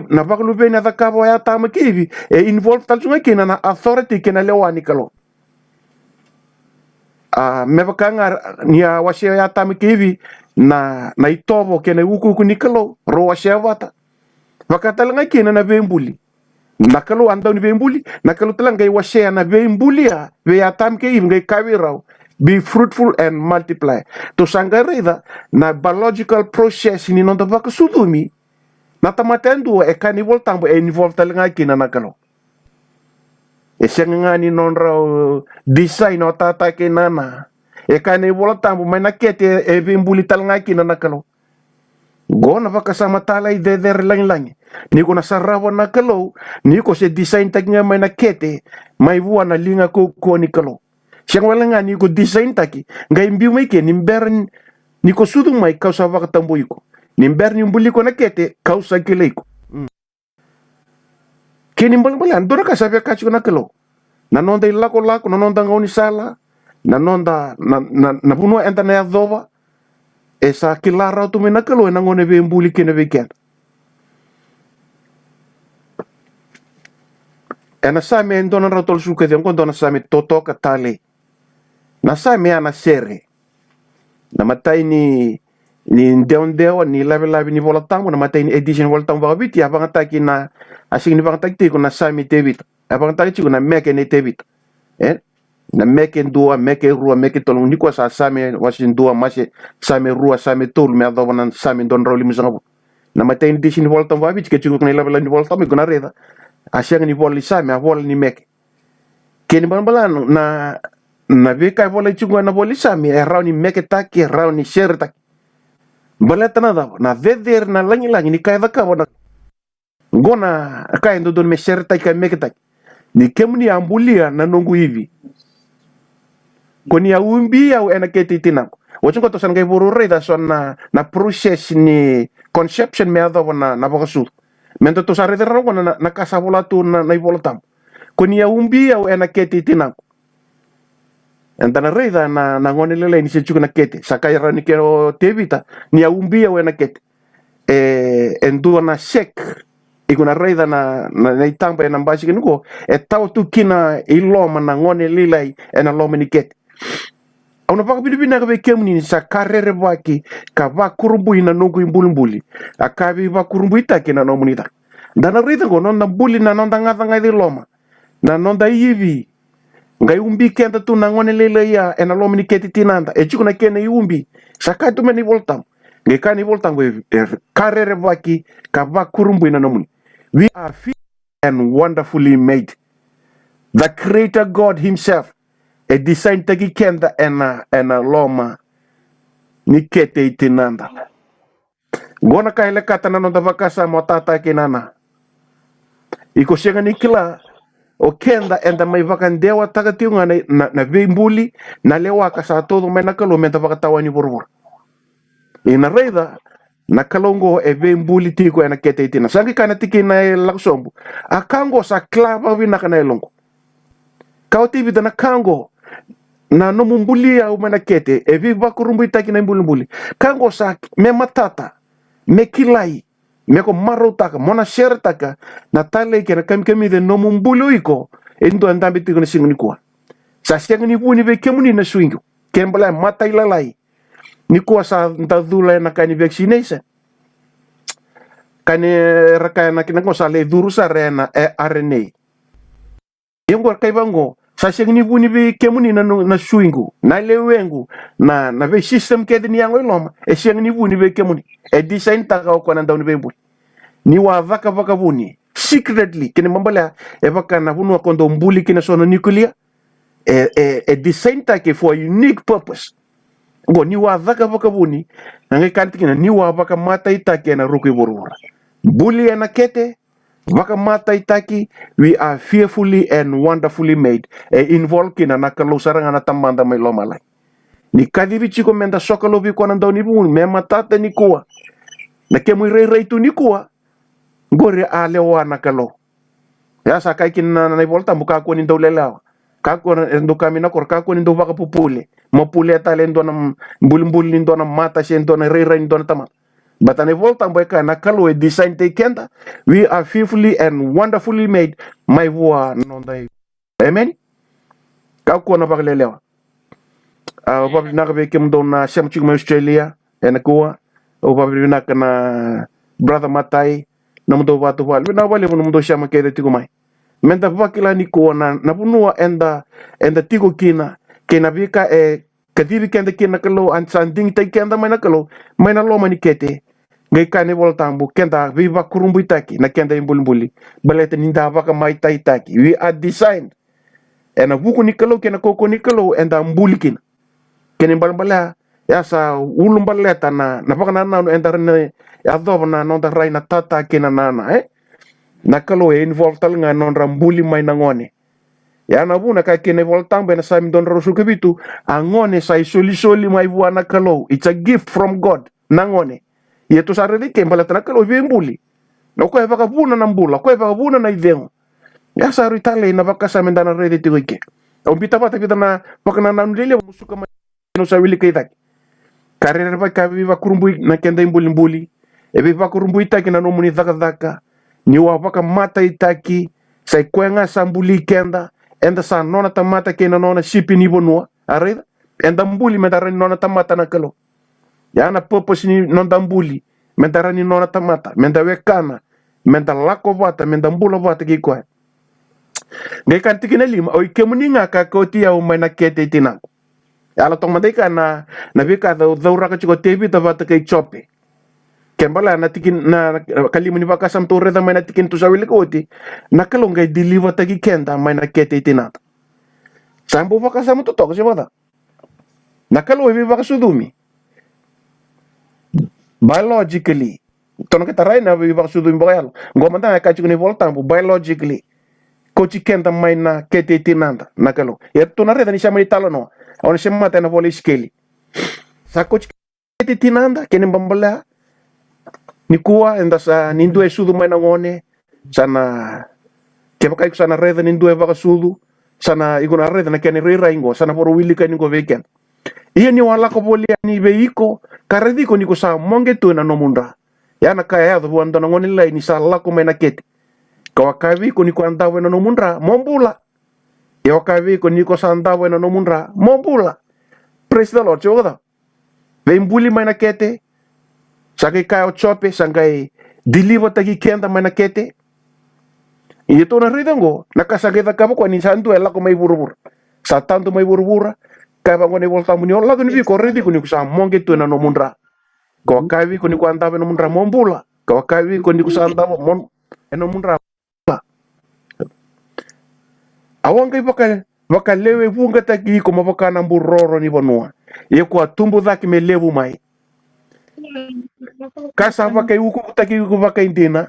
na baklu be na zakabo ya tama kivi e involve talsunga kena na authority kena lewani kalo me bakanga nia washe ya tama kivi na itobo kena uku ni kalo ro washe wata bakatalanga kena na bembuli na kalo anda ni bembuli na kalo talanga washe na bembuli ya be ya tama kivi ngai kawirao be fruitful and multiply to sangarida na biological process ni nonda baka sudumi na tamatendu e kani voltambo e ni voltalanga kina nakalo e sengani nonra design o tata kinana e kani voltambo mana kete e bimbuli talanga kina nakalo gona baka sama tala i der lang ni ko nasarawa nakalo ni ko se design tagnya mana kete mai buana linga ko ni kalo sengwalanga ni ko design taki ngai mbiu mai ke ni bern ni ko sudu mai kausa baka tamboiko nimber ni mbuli ko na kete kausa kileiko kini mbali andora ka sabe ka chuna kelo na nonda ilako lako na nonda ngoni sala na nonda na buno enta na adoba esa kilara tu mena kelo na ngone be mbuli kene be ken ena same ndona rotol suke de ngondona same toto ka tale na same ana sere na matai ni ndeo ni labi ni volatang na matay ni edition volatang bakabit ya bang taki na asing ni bang taki ko na sami tebit abang taki ko na meke ni tebit na meke dua meke rua meke tolong ni ko sa sami wasin dua masih sami rua sami tol me ado nan sami don roli musangabo na matay ni edition volatang bakabit ke chuko ni labi ni volatang ko na reda asing ni voli sami avol ni meke kini balan na beka vola chuko na voli sami raw ni meke taki raw ni share taki baletana da na veder na langi ni kaya da kawana gona kaya ndo don me sherta ka meketa ni kemni ambulia na nongu hivi koni ya umbi au ena keti tina wacho ko to san gai buru reda son na process ni conception me ado na bakasu mento to sare derro na kasa bola tu na ibolatam koni ya umbi au ena keti tina Entana reida na ngone lele ni sechuka na kete sakai rani kero tevita ni aumbia wena kete endua na sek iguna reida na itamba na mbasi kenuko tau tu kina iloma na ngone lilai ena loma ni kete auna baka bidibina ka bekemni sa karere baki ka ba kurumbu ina nogu imbulumbuli akabi ba kurumbu ita kina nomunita dana reida go nonda buli na nonda ngata ngai loma na nonda yivi ngai umbi kenta tu nangone lele ya ena lomini keti tinanda e chukuna kene umbi sakatu meni voltam ngai kani voltam we karere baki ka ba kurumbu ina nomuni we are fearfully and wonderfully made the creator God himself a design tagi kenda ena loma ni kete tinanda gona kaile katana no dabakasa motata kinana iko senga nikila o kenda enda mai vakandewa tagatiunga na bembuli na lewa ka sa todo mena kalo menta vakatawani borbor ina reida na kalongo e bembuli tiko ena kete itina sangi kana tiki na laksombu akango sa klava wina kana elongo kauti vida na kango na no mumbuli au mena kete e vi vakurumbu itaki na mbuli kango sa me matata me kilai me ko marutaka mona shertaka na tale ke na kami de no mumbulu iko endo andambe tigana singni kuwa sa siang ni puni be kemuni na swingo ken bala mata ilalai ni kuwa sa ntadula na kani vaccination kani raka na kina ngosa le duru sa rena RNA yengo kai bango sa siang ni puni be kemuni na swingo na lewengu na be system ke ni yango loma siang ni puni be kemuni design ta ko na ndawni be bu ni wa vaka buni secretly kene mambala vaka na bunu kondo mbuli kina sono nuclear design ta ke for a unique purpose go ni wa vaka buni ngai kanti kina ni wa vaka mata itake na ruki borora buli na kete vaka mata itaki we are fearfully and wonderfully made involved kina na kalosaranga na tamanda mai loma ni kadibi chiko menda sokalo bi kona ndoni bu me matata ni kuwa na kemu rei tu ni kuwa gore ale wana kalo ya sa kai kin na volta buka ko ni dolela ka ko ndo kamina ko ka ko ni ndo baka pupule mo pule ta le ndo na mbul ni ndo na mata she ndo na rei ndo na tama batane volta mboy ka na kalo design te kenda we are fearfully and wonderfully made my voix non dai amen ka ko na bakle lewa babli na be kem do na sem ci Australia en ko o babli na kana brother Matai namudo watu wale na wale namudo shama kede tigo mai menda bakila ni ko na bunua enda tigo kina bika kadiri kenda kina kalo an sanding tai kenda mana kalo mana lo mani kete ngai kane voltambu kenda viva kurumbu itaki na kenda imbuli balete ninda baka mai tai taki we are designed ena buku ni kalo kena koko ni kalo enda mbuli kina kene balbala ya sa ulum baleta na baka na enda ne adho na nonda rai na tata kina nana na kalo involved tal nga non rambuli mai na ngone ya na buna ka kene voltang bena sa mi don rosu kebitu angone sai soli mai buana kalo it's a gift from God na ngone yetu sa redi ke mbala na kalo be mbuli no ko baka buna na mbula ko baka buna na ideng ya sa ritale na baka sa mendana redi tiwike on bita bata kita na baka na namlele musuka mai no sa wili kaitak karere ba ka viva kurumbu na kenda mbuli ebe bakurumbu itaki na nomuni dhaka ni wa baka mata itaki sai kwenga sambuli kenda enda sa nona tamata kena nona shipi ni bonua areda enda mbuli medara ni nona tamata na kalo ya na purpose ni nonda mbuli medara ni nona tamata menda wekana menda lako bata menda mbula bata ki kwa ngai kanti kina lima o ikemuni ngaka koti ya umana kete tina ala tong mandeka na bika daura ka chiko tebi tabata kai chope kembala na tikin na kalimuni baka sam tore da mana tikin tu sawili koti na kalonga deliver tagi kenda mana kete tina sambo baka sam to tok sebada na kalo bi baka sudumi biologically tono kita rai na bi baka sudumi bayal ngomanda ka chikuni voltambu biologically kochi kenda mana kete tina na kalo yeto na reda ni shamani talono on shemma tena police keli sa kochi kete tina kene bambala ni kuwa enda sa nindu sudu mai na ngone sana ke baka sana reda nindu baka sudu sana iguna reda na kene rira ingo sana poro wili ka ningo veken iya ni wala ko bolia ni beiko karedi ko niko sa monge tu na nomunda ya na kaya do wanda na ngone lai ni sa la ko mai na kete ka wakavi ko niko anda we na nomunda mombula ya wakavi ko niko sa anda we na nomunda mombula praise the Lord choda vembuli mai na kete sakai kaya chope sangai deliver tagi kenda mana kete itu na ridango nakasagita kabo kwa ni santu ela ko mai burubur sa tanto mai burubura kaya bango ne volta munio la ni ko redi ko ni sa monge tu na no mundra ko kawi ko ni ko anda no mundra mombula ko kawi ko ni ko sa anda mon no mundra awang kai baka lewe bunga tagi ko mabaka na buroro ni bonua ye ko tumbu daki me lewu mai kasa baka uku taki uku baka indina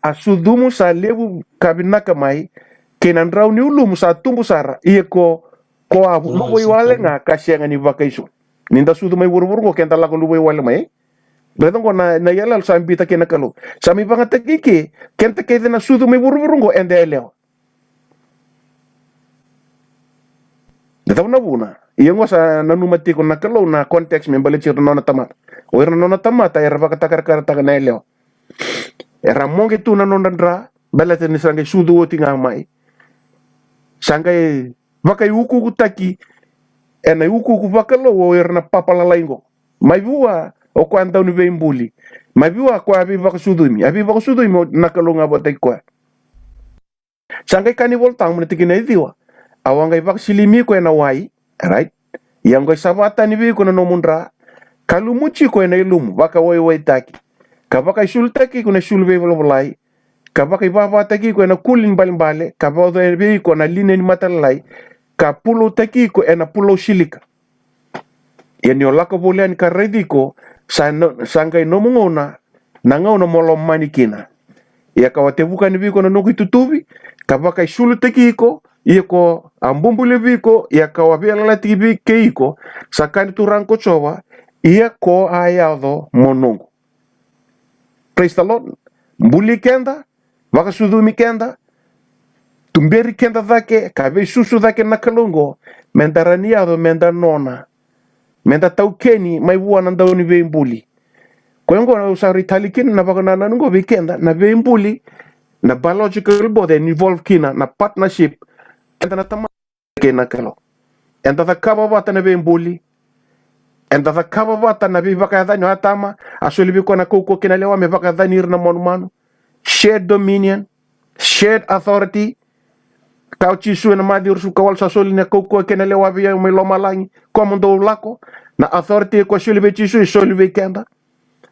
asudumu sa lebu kabinaka mai kenan raw ni ulumu sa tumbu sara iye ko abu luboy wale nga kasya nga ni baka isu ninda sudu mai buru-buru ko kenta lako luboy wale mai beton ko na yalal sa ambita kena kalo sami banga takiki kenta kete na sudu mai buru-buru ko ende eleo detaw na buna iya ngo sa nanumati ko nakalo na context me balik sir nona tamat o era nona tamat era baka takar na eleo era monge tu na nona dra balate ni sange sudu oti nga mai Sangai vakai uku taki ena uku vakalo o erna papala laingo. Mai bua o ko anta uni veimbuli. Mai bua ko abi vakasudumi. Abi vakasudumi nakalunga botai ko. Sangai kani voltang menetikina idiwa. Awangai vakasilimi ko ena wai, right? Yang ko sabata ni vi ko na nomundra. Kalumuchi ko ena ilumu vaka wai taki. Kabaka sultaki ko na sulve volai. Kabaka ibaba taki ko ena kulin balimbale. Kabaka ebe ko na linen matalai. Ka pulo taki ko ena pulo silika. Yani olaka bolean ka ready ko sangai nomongona nangauna molom manikina. Ya kawate bukan biko na nuki tutubi kabaka isulu taki ko iya ko ambumbule biko ya kawabela lati bi keiko sakani turang ko chowa iya ko ayado monongo. Praise the Lord. Mbuli kenda baka sudumi kenda tumberi kenda dhake kabe susu dhake nakalungo mendaraniado mendanona menda taukeni mai buana ndauni veimbuli. Kwengo na usari talikin na baka na nungo weekenda na veimbuli na biological body involved kina na partnership enda na tama kena kalo. Enda the kaba bata na veimbuli. Enda the kaba bata na bi baka dhanyo atama asuli biko na kuko kina lewa me baka dhanir na manu. Shared dominion, shared authority. Kau chisu na madi ursu kawal sasoli na kuko kina lewa biya me loma langi komondo lako na authority ko suli be chisu suli weekenda.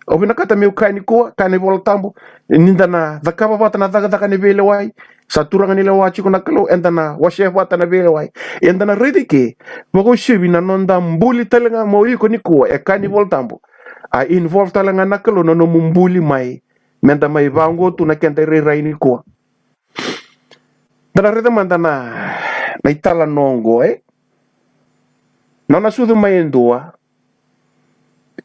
Obina kata meu kani ko kani voltambo ninda na zakaba bata na daga ni vele wai saturanga ni lewa chiko na kalo enda na washe bata na vele wai enda na redike bogo shibi na nonda mbuli talenga mo iko ni ko e kani voltambo a involve talenga na kalo no mumbuli mai menda mai bango tu na kente rai ni ko dana reda manda na itala nongo nona sudu mai endua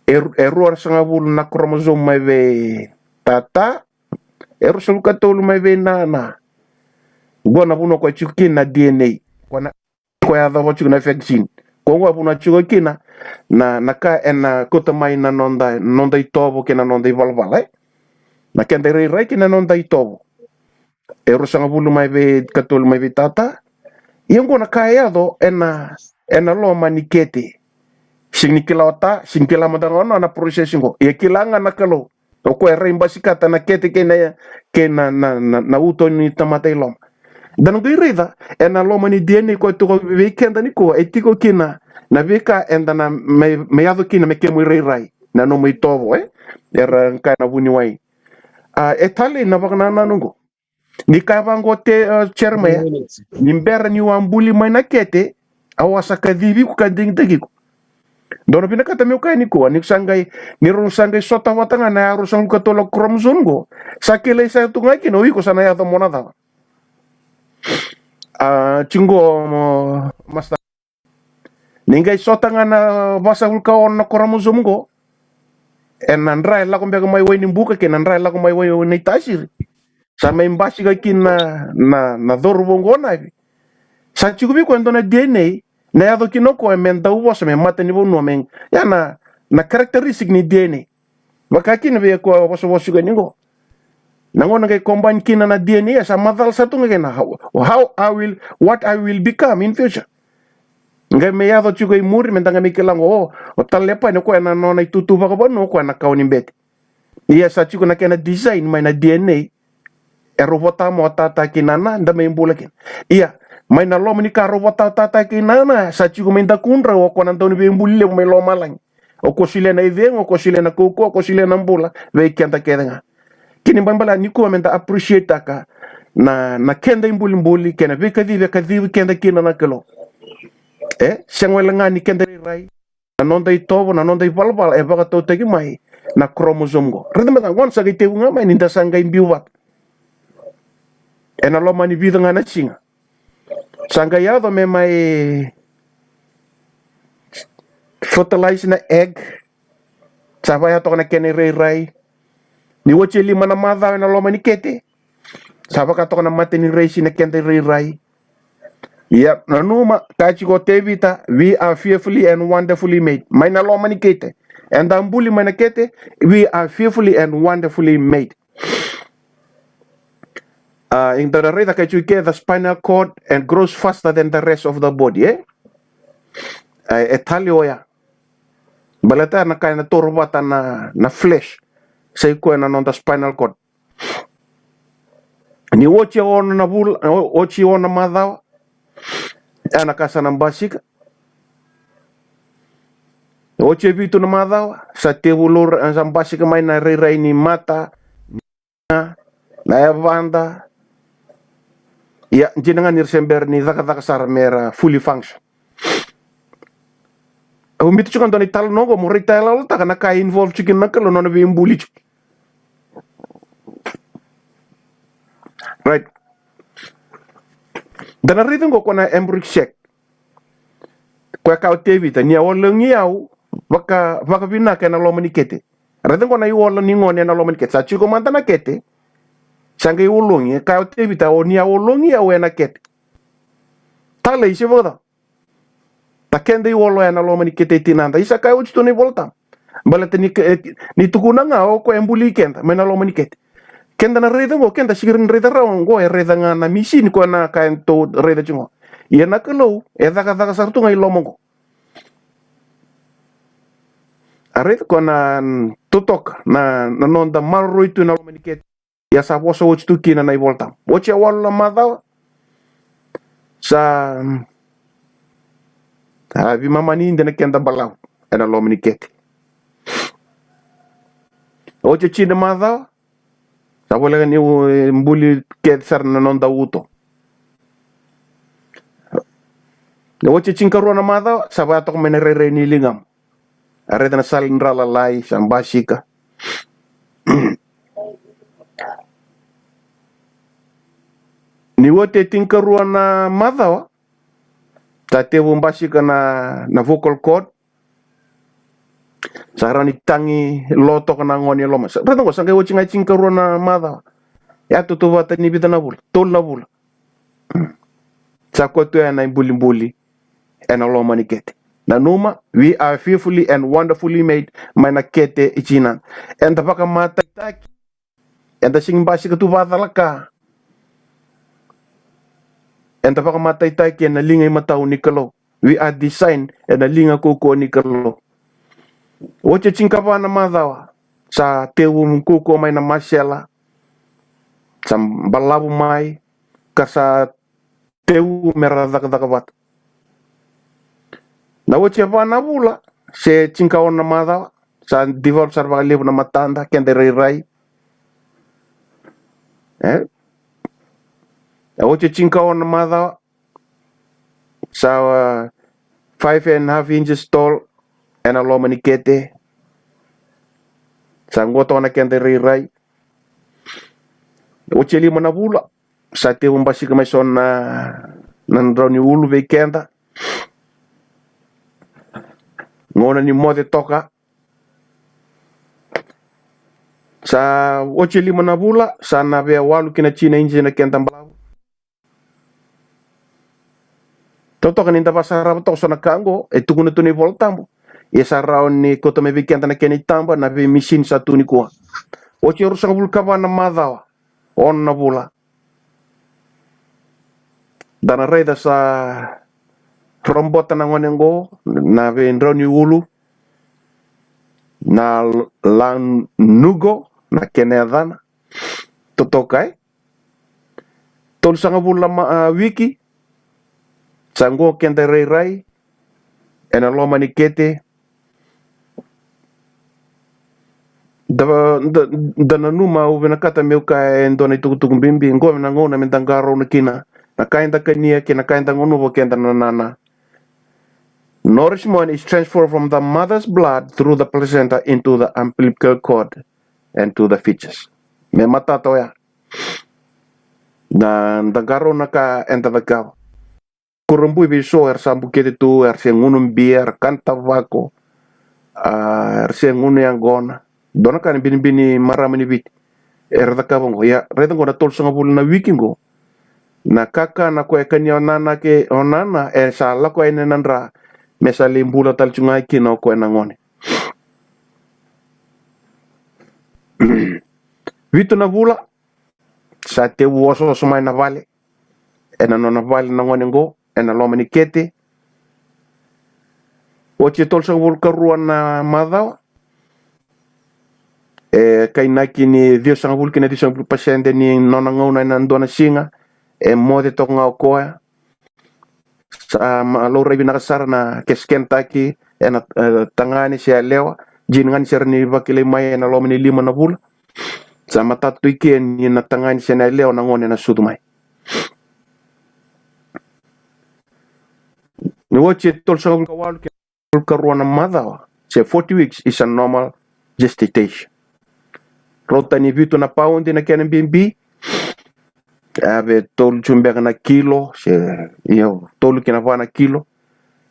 error sanga bulu na chromosome mai ve tata error sanga tolu mai ve nana gona buno ko chukina DNA kona ko ya davo chukina vaccine kongo buno chukina na ka ena kota mai na nonda itobo kena nonda ivalvala na kende rai kena nonda itobo error sanga bulu mai ve katolu mai ve tata yengo na kaya do ena lo manikete Singkila ota, singkila madangono na processing ko. Ya kilanga na kalo. Oko era imbasikata na kete ke na uto ni tamatay lom. Dan ngi rida ena loma ni DNA ko to weekend ni ko etiko kina na veka enda na me yado kina me kemu rai na no mai tobo era kana buni wai. Etale na bakana nanungo. Ni ka bango te cherma ya. Nimbera ni wambuli mai na kete awasa kadibi ku kanding tagiko. Dono pina kata meu kai ni ko ni sangai ni ron sangai sota watanga na aro sang katolo chromosome go sakile sa tungai kino iko sana ya to monada chingo masta ningai sota ngana basa ulka on na chromosome go enandra la ko mbega mai wai ni buka ke nandra la ko mai wai ni tasir sa mai mbasi ga kin na dorbo ngona sa chigubi ko ndona DNA na yado kinoko men da uwa me mata ni bonu men ya na characteristic ni DNA maka kin be ko waso ga ningo nango na combine kina na DNA sa madal satu nge na what I will become in future ngai me yado chugo imuri men tanga mikilango o talepa ne ko na no na tutu ba ko no ko na kauni bet iya sa chugo na kena design mai na DNA robota mo tata kinana nda me imbulakin iya mai na loma ni karo wata tata kinana sa chigo menda kunra o kona ndoni be mbulle me lo malang o ko sile na iveng o ko sile na koko o ko sile na mbula ve kyanta kedenga kini mbambala ni ko menda appreciate taka na kenda mbuli kena ve kadi kenda kina na kelo sengwela ngani kenda rai na nonda itobo na nonda ibalbal baka to tegi mai na chromosome go redma wan sa gite unga mai ninda sanga imbiwa ena loma ni vida ngana chinga sanga yado me mai fertilize na egg saba ya to na kene rai ni woche lima na madha na loma ni kete saba ka to na mate ni rai sina kente rai yep na numa kachi go tevita we are fearfully and wonderfully made mai na loma ni kete and ambuli mai na kete we are fearfully and wonderfully made Ing dararita kay chuike the spinal cord and grows faster than the rest of the body, etalio ya. Balata na kaya na turbata na flesh sa iko na non the spinal cord. Ni ochi on na bul, ochi on na madaw. Ana kasa ng basika. Ochi bito na madaw sa tebulur ang basika may na riray ni mata na banda. Ya, jinangan nirsember ni daka sarmera fully function. Umito chukan doni tal nogo mo retail al ta kana kai involve chicken nakalo no be imbuli. Right. Dan narito ko na embryo check. Kwa ka tevita ni awol ngiaw baka binaka na lomanikete. Rito ko na iwol ni ngone na lomanikete. Sa chiko manta na kete. Sangay ulungi ka tevita o ni awolungi awe na kete. Tala isi boda. Takende iwolo ya na lomanikete tinanda. Isa kaya uchito ni volta. Balata ni tukuna nga o ko embuli kenta mena lomanikete. Kenda na reda ngo kenda sigirin reda raw ngo reda nga na misin ko na kain to reda chungo ye na kalo daga sartu ngai lomongo aret ko na tutok na non da marro itu na lomaniket ya sa poso uch tu kina na volta oche wala mada sa abi mamani ndena kenda balaw na lomaniket oche china mada Sabole ni mbuli ketsar na non da uto. Ne woche chinkaru na mada sabato ko menere ni lingam. Areta na salin rala lai sambashika. Ni wote tinkaru na mada wa. Tate bumbashika na vocal cord. Sarani tangi loto kana ngoni loma. Rata ko sangay wochi ngai chinkaru na mada. Ya tutu wata ni bita na bula. Tol na bula. Sa ko to na imbuli ena loma ni kete. Na numa we are fearfully and wonderfully made mana kete ichinan. Enda paka mata taki. Enda sing basi ka tu wata laka. Enda paka mata taki na lingay matao ni kalo. We are designed ena linga kuko ni kalo. Oche chinkapa na madawa sa tewu mkuko may na masyala sa balabu may kasa tewu meradakadakat na oche pa na bula se chinkawon na madawa sa develop sa bagalibu na matanda kende ray oche chinkawon na madawa sa 5.5 inches tall ena loma ni kete sangoto na kende rai ocheli mana bula sa te umbasi ka may son na nandraw ni ulu ve kenda ngona ni mode toka sa ocheli mana bula sa na be walu kina china inje na kenda mbalaw toto kaninda pasara to so na kango etukuna tuni voltambo Esa raon ni koto me bikenta na keni tamba na be misin satu ni kuah. Oche urusang bulkaba na madawa. On na bula. Dana reda sa rombota na ngonengo na be ndroni ulu. Na lang nugo na kene adana. Totokai. Tol sanga bula wiki. Sango kente rai. Ena loma ni kete. Dana numa uvena kata meu ka ndona itukutuku bimbi ngome na ngona mentangaro na kina na kainda kania kina kainda ngonu vo kenda na nana. Nourishment is transferred from the mother's blood through the placenta into the umbilical cord and to the fetus. Me matato ya. Na ndangaro na ka enta vakaw. Kurumbu biso sambu kete tu ngunum biar kanta vako. Ngunu yang gona. Dona kan bini maramani bit erda kabongo ya reda ngona tol songa bul na wikingo na kaka na ko ekanya nana ke onana sa la ko ene nandra mesali mbula tal chunga kino ko na ngone witu na bula sa te uoso so mai na vale ena no na vale na ngone ngo ena loma ni kete o te tolsa wul karua na madao kai naki ni dio sanga wul kina disang pasende ni nona ngona na ndona singa mode to nga koa sa lo rebi na kasara na keskentaki ena tangani sia lewa jingan sia ni bakile mai na loma ni 5 na bula sa matatu iken ni na tangani sia na lewa na ngone na sudumai ni woche tolsa wul kawal Karuana mother, say 40 weeks is a normal gestation. Rota ni vitu na paundi na kena bimbi, ave tolu chumbega na kilo, tolu kena vana kilo,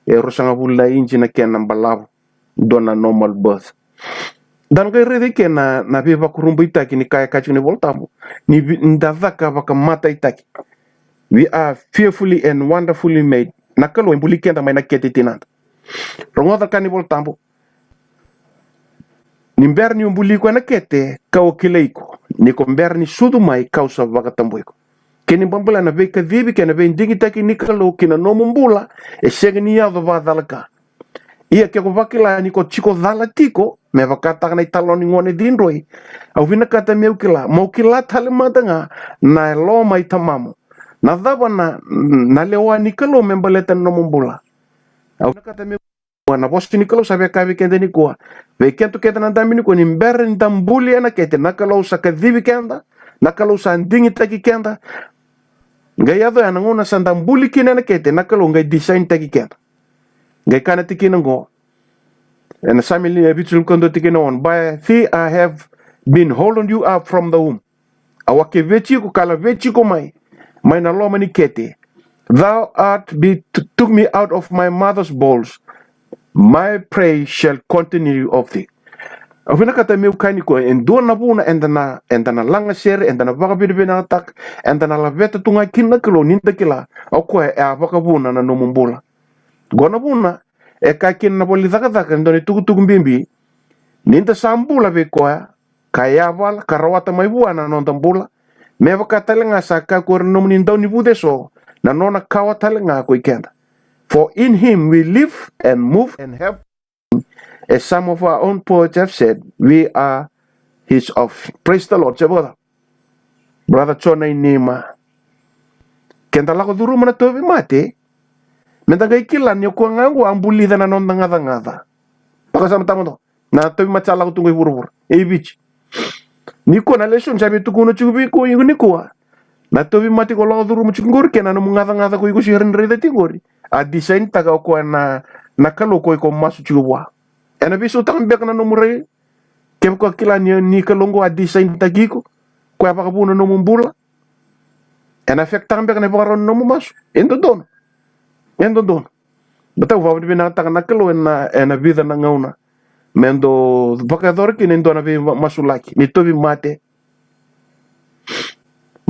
rosanga vula inji na kena mbalavu, dona normal birth. Dan kay rede kena na viva kurumbu itaki ni kaya kachu ni voltamu, ni ndavaka vaka mata itaki. We are fearfully and wonderfully made. Nakalo imbuli kenda may nakete tinanda. Rongoda kanibol tambo ni mberni umbuli ko nakete ka okileiko ni ko mberni sudu mai kausa vakatambuiko keni bambula na veka dibi kena ve ndingita kinikalo kina no mumbula segni ya vadalaka ia ke ko vakila ni ko chiko dalatiko me vakata na italoni ngone dindroi au vina kata meukila mokila talemadanga na lo mai tamamu na dabana na lewa nikalo membaleta no mumbula au nakata me wana bosti ni kalau sabe kabi kende ni kwa ve kento kete na ndami ni ko ni mber ni tambuli ana kete nakalo sa kadhibi kenda nakalo sa ndingi taki kenda ngai ado ana ngona sa ndambuli kina na kete nakalo ngai design taki kenda ngai kana tikina ngo and samili abitul kondo tikina on by the I have been holding you up from the womb awake vechi ko kala vechi ko mai na loma ni kete thou art took me out of my mother's bowls. My praise shall continue of thee. Afina kata meu kaniko en dona buna endana langa sere endana vaka bina atak endana la veta tunga kina kilo ninta kila au e vaka buna na nomumbula. Gona buna e ka kina boli zaka ndoni tuku mbimbi ninta sambula ve koa kayaval karawata mai buana nontambula me vaka talenga saka ko nomuninda ni budeso na nona kawa talenga ko ikenda. For in him we live and move and have, as some of our own poets have said, we are his offspring. Praise the Lord. Brother Chona Inima. Kenda lako duru mana tobi mate. Menta ikilan niyo ko ngangu ang bulida na non ngada. Pakasama tamo to. Na tobi machala ko tungoy burubur. Bich. Niko na lesson sabi tukuno chubi ko yung nikuha. Na tobi mate ko lako duru machunggur kena no ngada ko yung sirin rida tingori. A design taga ko na nakalo ko masu chuwa ena bisu tang bek na nomure kem ko kila ni kalongo a design tagiko ko apa kabuna no mumbula ena fek tang bek na baron no masu endo don bata wa bina tang nakalo ena vida na ngauna mendo bakador ki nendo na be masulaki ni tobi mate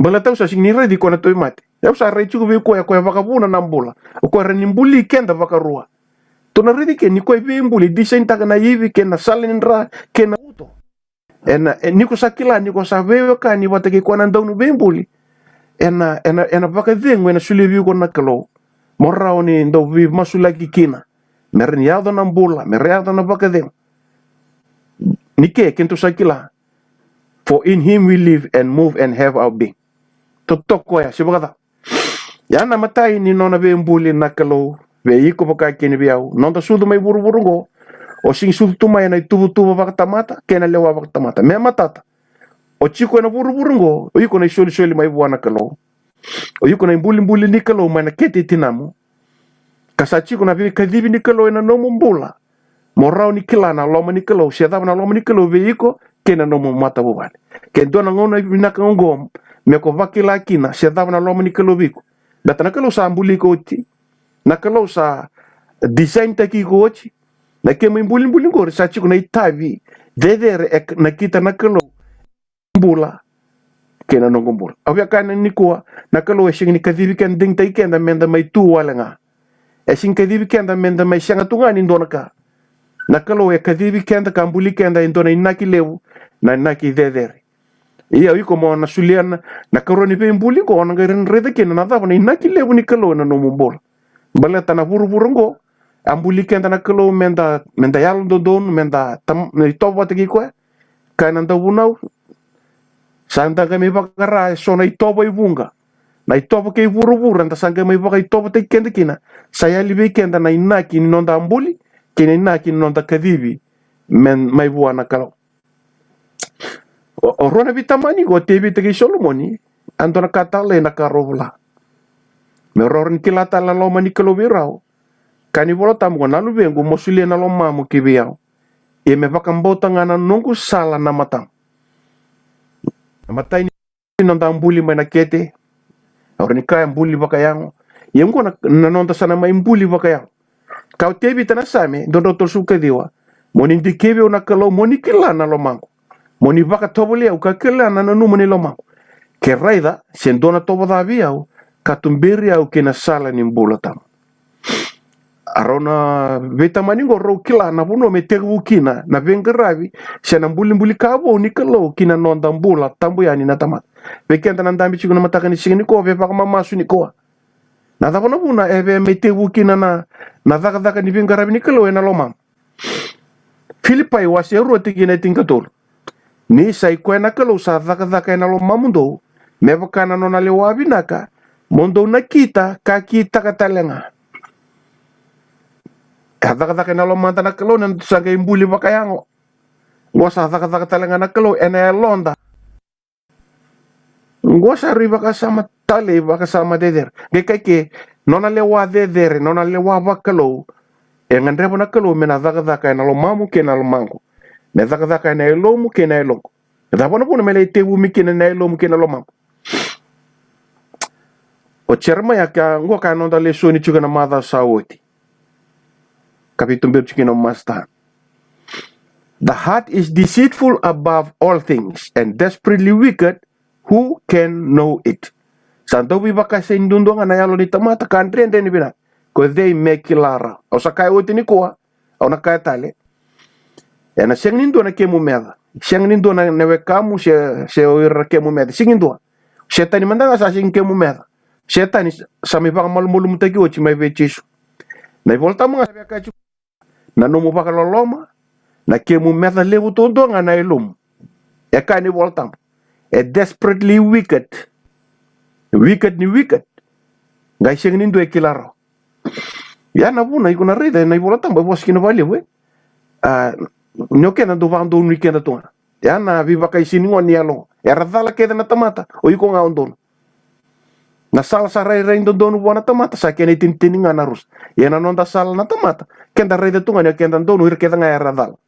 balata usa singira di ko na tobi mate eu sa reichu ko vakabuna nambula ko renimbuli kenda vakarua to na redi ke ni ko imbuli design ta na yivi ke na salinra ke na uto ena ni ko sakila ni ko sabe ka ni watake ko na ndonu bembuli ena vakadhengo ena sulivi ko na kalo morrao ni ndo vi masulaki kina merni yado nambula merado na vakadhengo ni ke kento sakila for in him we live and move and have our being totoko ya sibagada yana matai ni nona be mbuli nakalo be iko baka kini biau nonta sudu mai buru go o sing sudu tumai na tubu baka tamata kena lewa baka tamata me matata o chiko na buru go o iko na soli mai buana kalo o iko na mbuli ni kalo mai na kete tinamu kasa chiko na be kadibi ni kalo na no mbula morao ni kilana loma ni kalo siadaba na loma ni kalo be iko kena no mata bubale ken dona ngona binaka ngom me ko vakila kina siadaba na loma ni kalo biko data nakalo sa ambuli ko ti nakalo sa design taki ko ti na ke mbuli ko sa chiko na itavi dedere nakita nakalo mbula kena no mbula avya kana ni ko nakalo sing ni kadhibi kan ding tai kenda menda mai tu wala nga sing kadhibi kenda menda mai sanga tunga ni ndona ka nakalo kadhibi kenda kambuli kenda indona inaki lewu na naki dedere Iya iko mo na sulian na karoni pe mbuli ko ona ngairen rede ken na tapa na inaki lebu ni kalo na no mumbol. Bala tana buru ngo ambuli ken tana kalo menda yal don menda tam ni toba tegi ko kana nda unau santa kami bakara so na itoba ibunga na itoba ke buru anta sanga mai baka itoba te ken kina saya libe ken na inaki ni nonda ambuli ken inaki ni nonda kadibi men mai buana kalo. Orona bitamani go tebi tegi Solomoni antona katale na karola. Merorin kilata la loma ni kalo birao. Kani bolo tamu na lubengu mosulia na loma mo kibiao. E me bakambota ngana nungu sala na matang. Matai ni nonda mbuli mana kete. Orani kaya mbuli bakayango. Yengo na nonda sana mai mbuli bakayango. Kau tebi tanasame dondo tosuka diwa. Moni ndikebe una kalo moni kilana lomango. Moni baka tobole au kakela na nanu moni lomango. Ke raida sendona tobo davi au katumberi au kena sala ni mbula tam. Arona beta maningo ro kila na buno me tegu kina na vengeravi sena mbuli kabo ni kalo kina nonda mbula tambu yani na tamat. Bekenta na ndambi chiguna mataka ni sigini ko ve baka mamasu ni ko. Na dabona buna eve me tegu kina na daka ni vengeravi ni kalo ena lomang. Filipai wase ro tigina tingator. Ni sai kwena kalo sa daka ena lomamundo. Me bakana nona lewabi naka. Mondo na kita kakita katalenga. Daka ena lomanta na kalo na sanga imbuli bakayango. Ngosa daka katalenga na kalo ena londa. Ngosa riba kasama tale baka sama deder. Gekake nona lewa dedere nona lewa bakalo. Engandrebo na kalo mena daka ena lomamu kena lomango. Me daka ena elomu kena elongo. Dabona puna mele tebu mikina na elomu kena lomango. O cerma ya ka ngo ka nonda lesoni chuga na mada sawoti. Kapitulo chikino masta. The heart is deceitful above all things and desperately wicked. Who can know it? Santo biba ka sa indundo nga na yalo ni tamata country and then bina. Cause they make lara. O sa kaya uti ni kuha. O na kaya tali. Ya na siyang nindo na kemu meda. Siyang nindo na nawekamu siya oira kemu meda. Siyang nindo. Siya tani manda nga sa siyang kemu meda. Siya tani sa may baka malumulum tagi o may vechiso. Na ivolta mga sabi ka na numu baka loloma. Na kemu meda lewu tondo nga na ilum. E ka ni volta. E desperately wicked. Wicked ni wicked. Nga siyang nindo e kilaro. Ya na bu na ikuna rida na ivolta mba bos kinavali we. Nyo kena do vando ni kena tunga. Ya na viva kai sini ngoni alo. Ya radala keda na tamata. O iko nga ondon. Na sala sa rai rai ndonu buana tamata sa kena tintini nga narus. Ya na nonda sala na tamata. Kenda rai tunga ni kenda ndonu hir keda nga ya radala.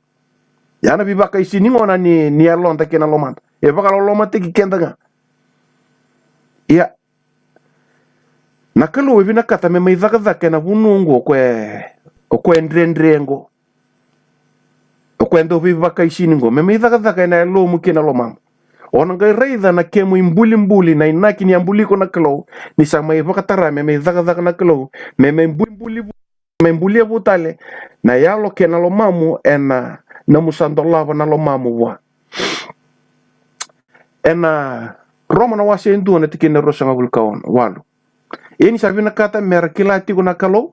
Ya na viva kai sini ngona ni alon ta kena lomanta. Ya baka lomanta ki kenda nga. Ya. Nakalo wevi nakata me mai zaka na bunungo kwe ndrengo. Kwendo viva kai siningo me mai zaka na lomu kena lomam ona ngai reida na kemu imbuli na inaki ni ambuli ko na klo ni sa mai vakatara me mai zaka na klo me imbuli butale na yalo kena lomamu ena na musando lava na lomamu wa ena Roma na wasi endu na tikina rosanga vulkaon walu ini sabi na kata merkilati ko na klo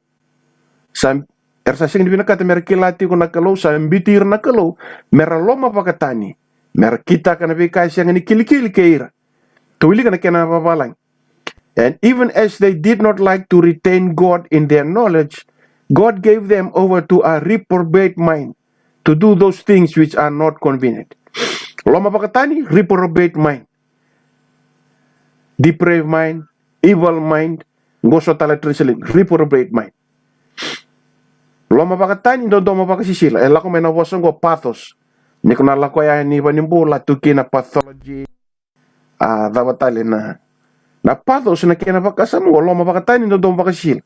sam Ersa sing dibina kata merkilati ko nakalo sa mbitir nakalo meraloma pakatani merkita kana bika siyang ni kilikili keira tuwili kana kena babalang. And even as they did not like to retain God in their knowledge, God gave them over to a reprobate mind to do those things which are not convenient. Loma pakatani reprobate mind, depraved mind, evil mind, ngoso tala triselin reprobate mind. Loma pakatani do makasisila ela ko mena wasongo pathos ni kuna la ko ya ni banimbula tukina pathology dabatale na pathos na kena pakasamo loma pakatani do makasisila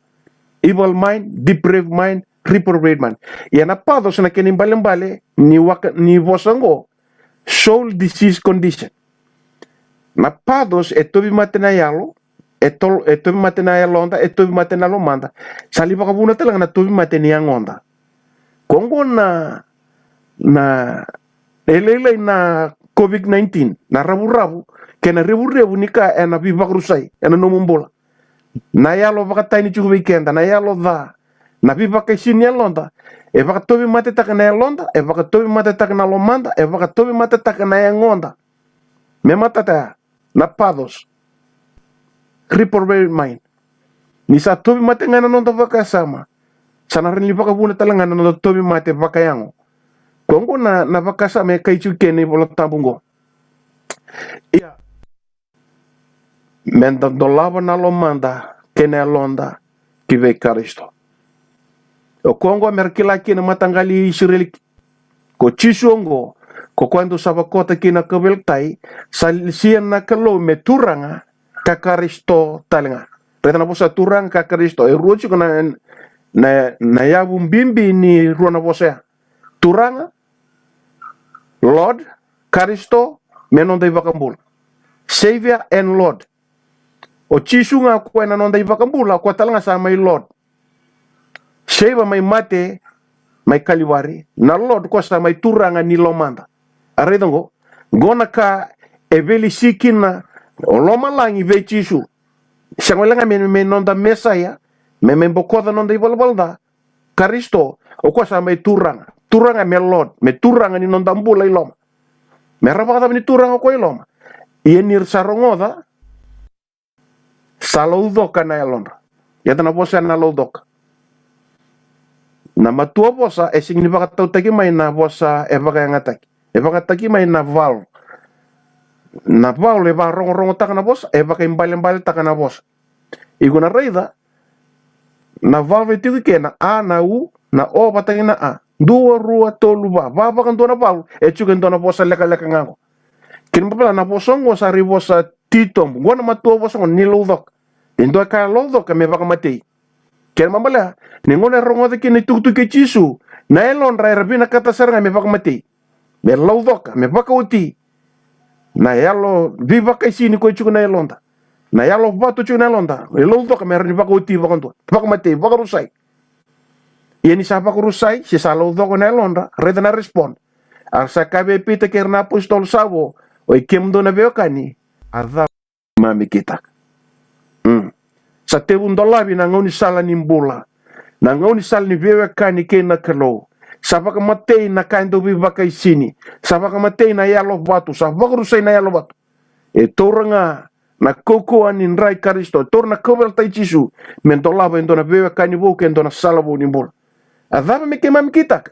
evil mind, depraved mind, reprobate mind. Ya na pathos na kena mbale ni wasongo soul disease condition. Na pathos etobi matena yalo etobi matena yalonda etobi matena lomanda saliba kabuna telang na tobi mateni yangonda kongo na elele na COVID-19 na rabu-rabu kena rebu-rebu nika ena bibak rusai ena nomumbola na yalo baka taini chuku weekend na yalo dha na bibak sini yalonda e baka tobi mate tak na yalonda e baka tobi mate tak na lomanda e baka tobi mate tak na yangonda me matata na pados reprobate mind ni sa tobi mate ngana nonda baka sama sana rin baka buna talanga na tobi mate baka yango kongo na baka sama e kai chuke ni bolo tambungo ia menda dolava na lomanda kene londa kive Kristo o kongo merkila kina matangali Israel ko chisongo ko quando sabakota kina kabeltai salisian na kalo meturanga ka Kristo talenga reta na bosa turang ka Kristo e ruochi na yabu bimbi ni ruana bosa turanga Lord Kristo menonda ibakambul Savior and Lord o chisunga ko na nonda ibakambula ko talanga sa may Lord Sheba may mate may kaliwari na Lord ko sa may turanga ni lomanda aredongo gona ka eveli sikina o loma langi ve chisu sangwelanga me nonda mesaya me bokoda nonda ibalbalda Kristo o ko sa may turanga me Lord me turanga ni nonda mbula iloma me rabada ni turanga ko iloma yenir sarongoda saloudoka na elonda yatana bosa na loudoka na matua bosa e significa tau taki mai na bosa e baka ngataki e baka taki mai na val le ba rongo taka na bosa e baka imbale taka na bosa iguna reida na val vetiku ke na a na u na o bataki na a dua rua tolu ba baka ndona val e chuka ndona bosa leka ngango kin bala na bosongo sa ri bosa titom gona matua bosa ni lodok indo ka lodok me baka matei ken mambala ningone rongo de kini tuktu ke chisu na elon rai rabina kata seranga me baka mati me lodok me baka uti na yalo viva kai sini ko chuku na elonda na yalo batu chuku na elonda me lodok me rani baka uti baka mati baka rusai yeni sa baka rusai si sa lodok na elonda reda na respond arsa kabe pita kerna apostol sabo o ikemdo na beokani adha mami kita sa te undolabi na ngoni sala ni mbola na ngoni sala ni vewe kani ke na kalo sa baka matei na kaindo bi baka isini sa baka matei na yalo batu sa baka rusai na yalo batu e toranga na koko anin rai Kristo torna kobel tai chisu mentolaba indona vewe kani bo ke indona sala bo ni mbola adaba me ke mam kita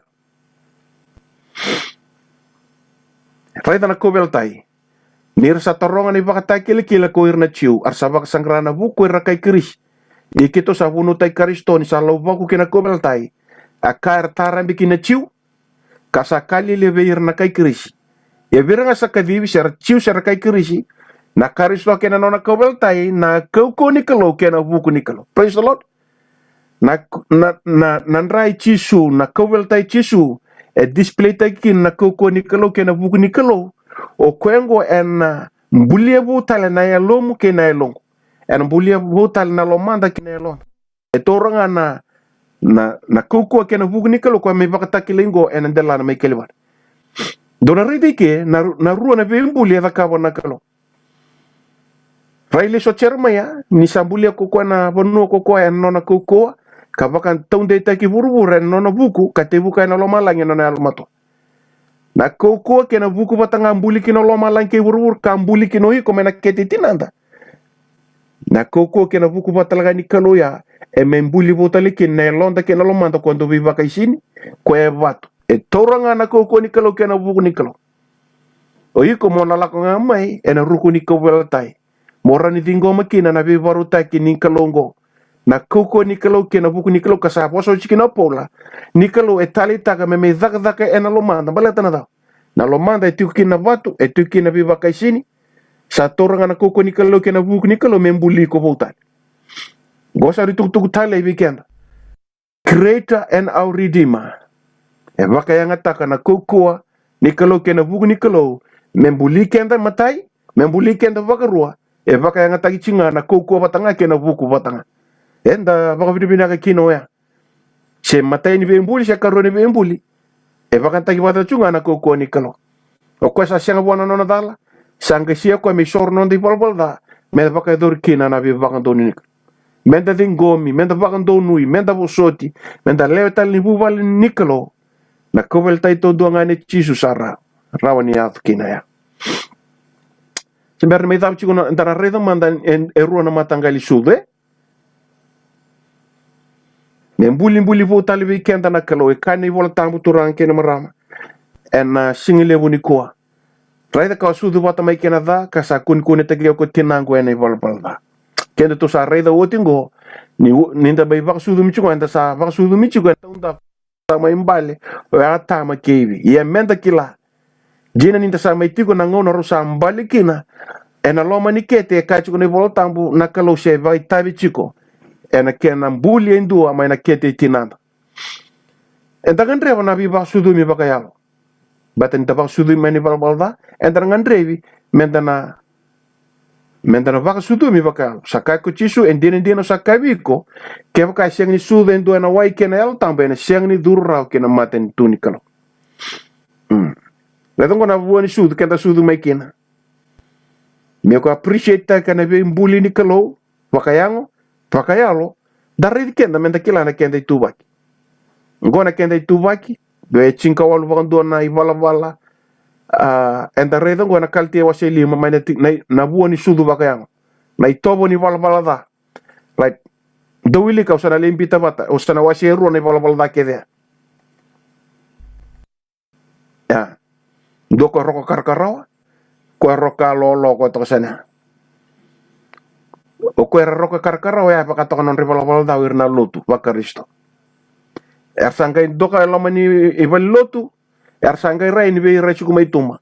faida na kobel tai nir sa toronga ni baka tai kila ko irna chiu ar sa baka sangrana buku irna kai Kris di kito sa vunu tai Kristo ni sa lau baku kina kobel tai akar tarambi kina chiu kasa kali leve irna kai Kris e viranga sa kadivi ser chiu ser kai Kris na Kristo kena nona kobel tai na koko ni kalo kena buku ni kalo praise the Lord na nandrai chisu na kobel tai chisu e display tai kin na koko ni kalo kena buku ni kalo o kwengo en mbulia butale na yalomu ke na yalongo en mbulia butale na lomanda ke na yalongo e toranga na kuku ke na buku nikalo kwa me baka takilingo en ndela na me kelibar dona ridi ke na rua na be mbulia da kabo na kalo raile so cherma ya ni sambulia kuku na bonu kuku en nona kuku ka baka taunde taki burubur en nona buku ka te buka na lomalang en nona almato na koko kena buku batanga mbuli kino loma langke wurwur ka mbuli kino hi komena ketitinanda na koko kena buku batalaga ni kaloya e membuli botali kina londa kena lomanda kondo viva kaisini ko e vatu e toranga na koko ni kalo kena buku ni kalo o hi ko mona la konga mai e na ruku ni ko tai mora ni dingo makina na viva ruta kini kalongo na koko ni kalo kena buku ni kalo kasa poso chikina pola ni kalo e tali taka me daka e na lomanda baleta na da na lomanda e tuki na vatu e tuki na viva kaisini sa toranga na koko ni kalo kena buku ni kalo membuli ko volta gosa ri tuk tale weekend creator and our redeemer e baka yanga taka na koko ni kalo kena buku ni kalo membuli kenda matai membuli kenda baka rua e baka yanga taki chinga na koko batanga kena buku batanga enda baka vidibina ka kino ya se matai ni bembuli se karo ni bembuli e baka taki bata chunga na koko ni kalo O kwa sa sianga wana nona dala. Sanga sia kwa me sor non di balbal da. Menda baka dor kina na bi baka doni. Menda dingomi, menda baka donui, menda bosoti, menda lewetal ni bubal nikalo. Na kobel taito duangane chisu sara. Rawani atu kina ya. Sebenarnya me tahu cikgu antara reda mandan erua na matangali sude. Membuli vo tali bi kenda na kalo e kani vola tambu turang kena marama. En singile buni koa. Raida ka sudu bata mai kena da kasa kun te ko tinango ene vola balda. Kenda to sa raida wotingo ni ninda bai bak sudu michugo enda sa bak sudu michugo enda sama imbale o ata ma kevi. Ye menda kila. Jina ninda sa mai tigo na ngono rosa mbali kina. Ena loma ni kete ka chiko ni vola tambu na kalo se vai tabi chiko. Ena kena mbuli endua mai na kete tinanda. Enta kan reva na bi bak sudu mi bakayalo. Baten tabak sudu mai ni balbalda. Enta kan revi mentana bak sudu mi bakayalo. Sakai ko chisu endino sakai biko. Keva kai siang ni sudu endua na wai kena yalo tambu ena siang ni durrao kena maten tunikalo. Letong ko na buwan ni sudu kenta sudu mai kena. Me ko appreciate ta kana be mbuli ni kalo pakayalo dari kenda menta kila na kenda itubaki ngona kenda itubaki be chinka walu bakando na ivala enda redo ngona kalti waseli ma na buoni sudu bakayango na itobo ni vala da right dowili ka usana limpita bata usana waseru na vala da kede ya doko roko karkarawa ko roka lolo ko to sana o ko roka karkara o ya pakato non rival da wirna lotu bakaristo sangay doka lamani ibal lotu sangay ray ni be ray kuma ituma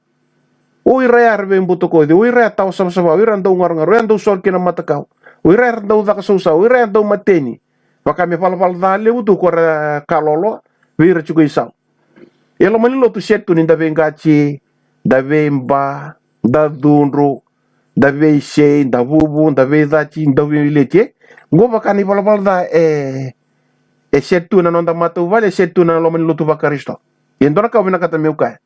o ray arbe mbuto ko de o ray taw sama wiran do ngar ndo sol kina matakaw o ray ndo da susa o ray ndo mateni baka me fal da lewtu ko kalolo wira chugo isaw elo mani lotu setu ni da bengachi da vemba da dunro da veisei da bubu da veidati da veilete go bakani balda setu na non da matu vale setu na lo men lutu bakaristo endona ka bina kata meuka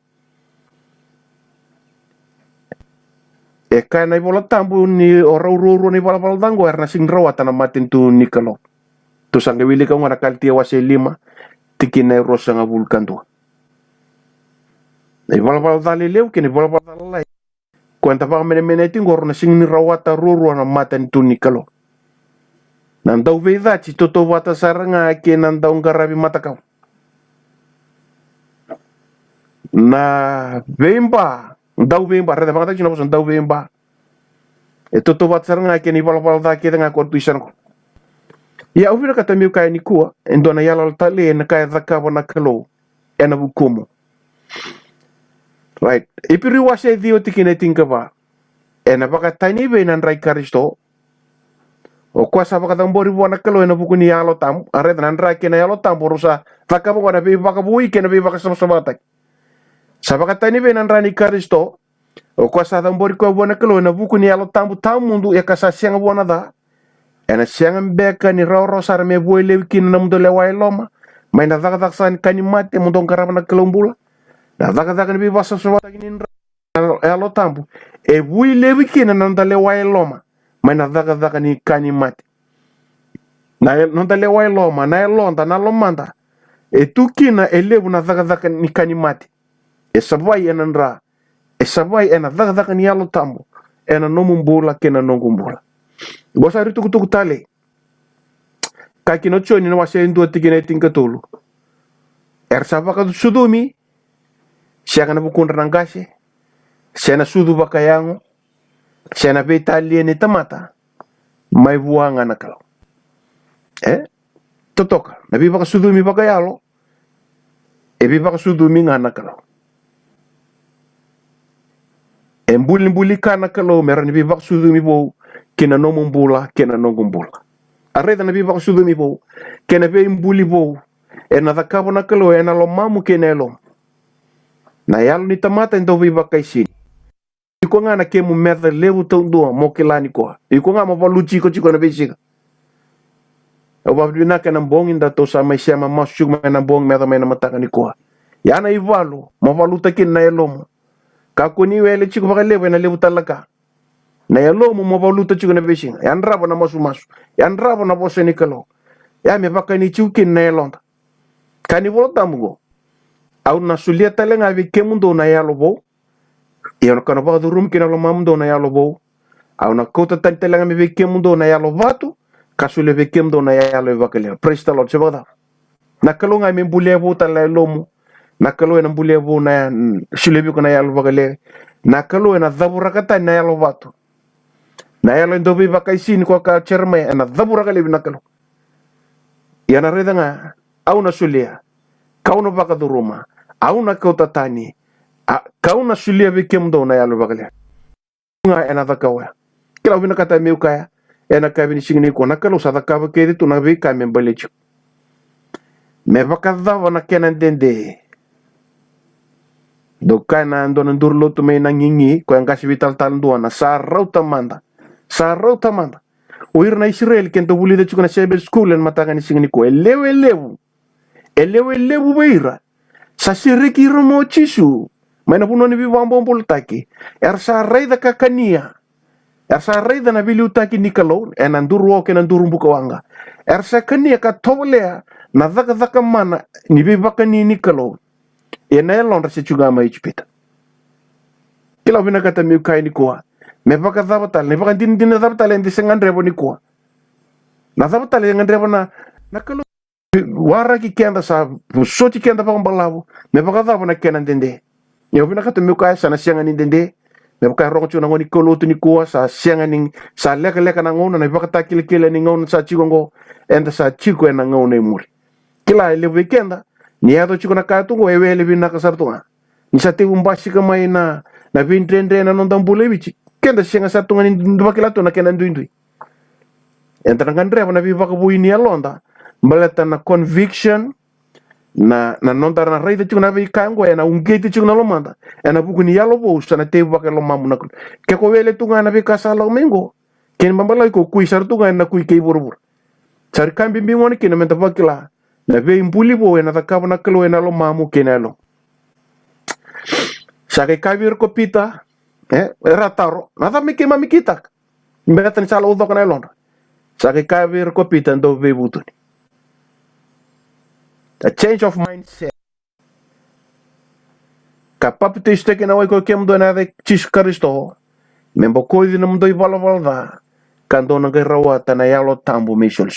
kana bola tambu ni oro ni balda go erna sing rawata na matin tu nikalo tu sanga wili ka ngana kalti wase 5 tikine rosa nga vulkan tu ni balda lelew kini balda lai Kuanta pa meneti ngor na sing ni rawata ruru na matan tu nikalo. Nandau veda ci toto wata saranga ke nandau ngarabi matakaw. Na vemba, ndau vemba reda bangata chino ndau vemba. E toto wata saranga ke ni balbal da ke nga kortu isan ko. Ya uvira kata miu kaya ni kuwa, endona yala tale na kaya zakaba na kalo, ena bukumu. Right. Ipiri wase dio tikine tingkaba. Ena baka tani be nan rai karisto. O kwa sa baka tambori buana kalo ena buku ni yalo tam. Are nan rai kena yalo tam borusa. Baka buka be baka bui kena be baka sama tak. Sa baka tani be nan rai karisto. O kwa sa tambori kwa buana kalo ena buku ni yalo tam mundu ya kasa siang buana da. Ena siang beka ni ro sar me bui lewkin na mundo lewai loma. Maina daga san kanimate mundo karabana kalombula. Na daga ni basa so taginin alo tambu e bui lewi kina nanda le wai loma mai na daga ni kani mate na nanda le wai loma na londa na lomanda e tu kina e lewu na daga ni kani mate e sabai enandra e sabai ena daga ni alo tambu ena nomumbula kina nongumbula gosari tuku tale kakino choni no wase ndo tigine tinkatulu sabaka sudumi siya na bukun ranangase siya na sudu bakayango siya na betali ni tamata may buwanga na kalaw totoka nabi baka sudumi bakayalo ebi baka sudumi nga na kalaw embuli ka na kalaw meron nabi baka sudumi bo kina nomumbula kina nongumbula arreda nabi baka sudumi bo kina be embuli bo ena dakabo na kalaw ena lomamu kina elom na yalo ni tamata ndo viva kaisi iko nga na kemu merda lewu tondua mokilani ko iko nga mabaluchi ko chiko na besika o babdina kana mbong inda to sa mai sema masuk mai na mbong merda mai na mataka ni ko yana ivalo mabaluta kin na elomo Kakuni wele chiku baka lewe na lewu talaka. Na ya lomu mabaluta chiku na besinga. Ya ndrabo na masu masu. Ya ndrabo na bose ni kalo. Ya me baka ni chiukin na ya londa. Kani volta mugo. Au na sulia talenga vi kemundo na ya lobo. Ya na kana baka durum kina lo mamundo na ya lobo. Au na kota tantelenga mi vi kemundo na ya lobatu. Kasule vi kemundo na ya lo bakale. Praise the Lord. Sebada. Na kalo nga mi bulevo tala lomu. Na kalo na bulevo na sulebi ko na ya lo bakale. Na kalo na dhaburakata na ya lobatu. Na ya lo ndobi bakaisini kwa ka cherme na dhaburakale na kalo. Ya na reda nga au na sulia. Kau na baka duruma. Au na kota tani. Kau na sulia vi kemundo na ya lo bakale. Nga ena dhakawa. Kila wina kata miu kaya. Ena kaya vini singini ko. Na kalo sa dhakawa kedi tu na vi kaya membalechu. Me baka dhava na kena dende. Dokai na ando na ndurlo tu me na ngingi. Kwa yang kasi vital talanduan na sa rau tamanda. Sa rau tamanda. Uir na Israel kento buli de chuko na sebe school en matanga ni singini ko. Elewu. Elewu beira. Sa siriki romo chisu. Maina puno ni bibambo mbultaki. Sa raida kakania. Sa raida na bili utaki nikalo. Nduru oke na nduru mbuka wanga. Sa kania ka tobolea. Na dhaka mana. Ni bibaka ni nikalo. Na elonda se chugama ichpita. Kila vina kata miukai ni kuwa. Me baka dhabatal. Ne baka din dhabatal en disengandrebo ni kuwa. Na dhabatal en andrebo na kalo. Wara ki kenda sa soti kenda pa mbalavu. Me baka dhaba na kena dende. Yo vina kata miukai sa na sianga ni dende. Me baka rokochu na ngoni kolotu ni kuwa sa sianga ni sa leka na ngona na baka takile ni ngona sa chigongo enda sa chiko na ngona imuri. Kila ile weekenda ni ato chiko na katungo ewele vina kasartunga. Ni sa te umbashi kama ina na vindrendre na nondambule bichi. Kenda sianga sartunga ni ndubakila na kena nduindui. Entra ngandreba na vivaka buini alonda. Mbaleta na conviction na nondara na raida chiko na vikango na ungeti chiko na lomanda. Na buku ni yalo bo sana te baka lo mamu na kul. Ke ko wele tunga na vikasa lo mengo. Ken mambala ko kui sartunga na kui kei borobor. Sar kambi mbingoni kena menta bakila. Na ve impuli bo na takaba na kalo na lo mamu kenalo. Sake kabir ko pita rataro. Nada me kema mikita. Mbeta ni sala udo kana londa. Sake kabir ko pita ndo ve butuni. A change of mindset. Kapap te steke na wai ko kemdo na de chis Kristo. Membo ko di nam doi bala kando na gerawa ta na yalo tambu me sol.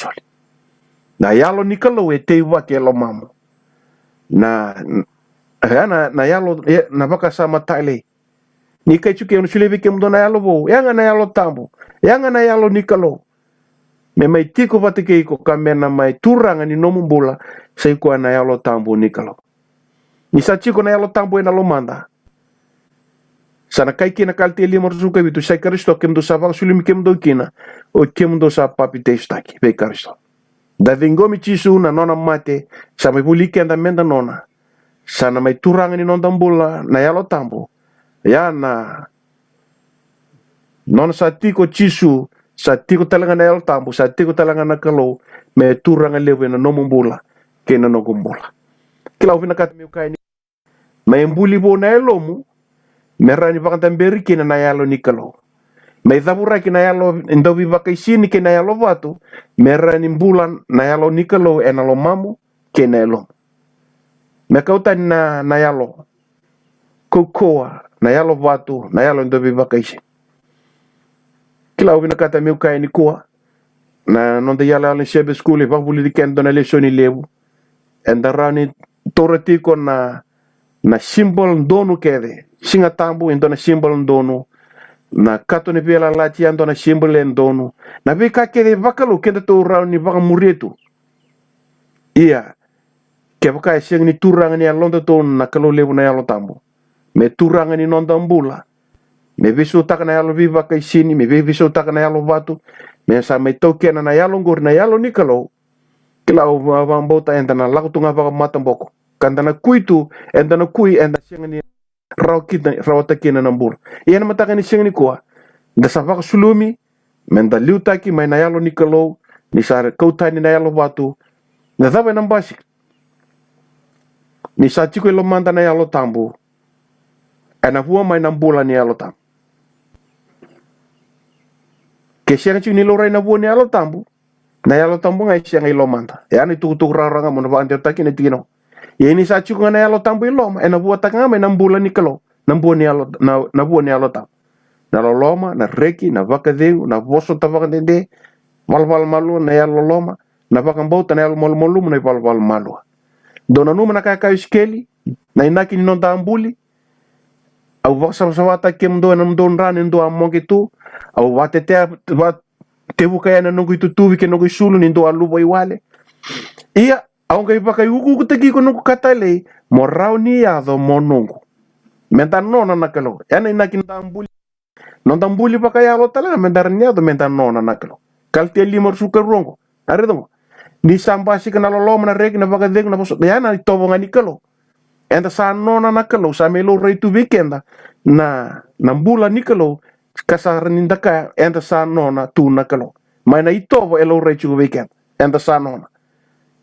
Na yalo nikalo te wa ke lo mamu. Na yalo na baka sama tale. Ni kai chuke no shule kemdo na yalo bo. Yanga na yalo tambu. Yanga na yalo nikalo. Me mai tiko patike ko kamena mai turanga ni nomumbula sai ko na yalo tambu nikalo. Ni sa chiko na yalo tambu na lo manda. Sana kai kina kalte li morzuka bitu sai Kristo kemdo sa va sulim kemdo kina o kemdo sa papite staki be Kristo. Da vingomi chisu na nona mate sa mai bulike anda menda nona. Sana mai turanga ni nondambula na yalo tambu. Ya na non sa tiko chisu sa tiko talanga na yalo tambu sa tiko talanga na kalo me turanga lewe na nomumbula kena nogumbula. Kila uvina kata miukai ni mai mbuli bo na elomu merani bakantamberi kena na yalo nikalo. Mai dhabura kena yalo ndobi bakaisini kena yalo watu merani mbulan na yalo nikalo enalo mamu kena elomu. Mekauta na yalo kokoa na yalo watu na yalo ndobi bakaisini. Kila uvina kata miukai ni kuwa na nonde yala ala sebe skule vakbuli dikendo na lesoni lebu endarani toretiko na simbol ndonu kede singa tambu endo na simbol ndonu na kato ni pela lati ando na simbol ndonu na bika kede vakalo kende to rauni vaka murietu iya ke vaka sing ni turanga ni alonda to na kalo lebu na yalo tambu me turanga ni nondambula me visu takana yalo viva kai sini me visu takana yalo vatu me sa me tokena na yalo ngor na yalo nikalo kila vambota enda na lakutunga vaka matamboko kanda na kuitu enda na kui enda singani rawata kena nambur iyan matakani singani kuwa da sa vaka sulumi menda liutaki mai na yalo nikalo ni sa kautani na yalo vatu na dhawe nambasik ni sa chiko ilo manda na yalo tambu ana vua mai na bula ni alo tam ke siang chu ni lo rai na vua ni alo tambu na alo tambu ngai siang ilo manta ya ni tu raranga mo na ba ante taki ni tino ye ni sa chu ngana alo tambu ilo ana vua taka mai na bula ni kalo na vua ni alo na vua ni alo tam na loloma na reki na vakadeu na voso tavakandende valval malu na alo loma na vakambota na alo molu na valval malu dona numa na kaka iskeli na inaki ni nonta ambuli au vakasavasavata ke mdo na mdo nrani ndo amonge tu au vatete te vuka na nungu tutuvi ke nungu sulu ni ndo alubo iwale ia au ngai baka yuku kuteki ko nungu katale morau ni ado monungu menta nona nakalo ena inaki ndambuli nondambuli baka ya lo tala menta ado menta nona nakalo kalte limor suka rongo aredongo ni sambasi kana loloma na rek na baka dek na boso ya na tobo ngani kalo enda sa nona nakalo sa melo reitu weekenda na nambula nikalo kasar nindaka enda sa nona tu nakalo mai na itobo elo reitu weekend enda sa nona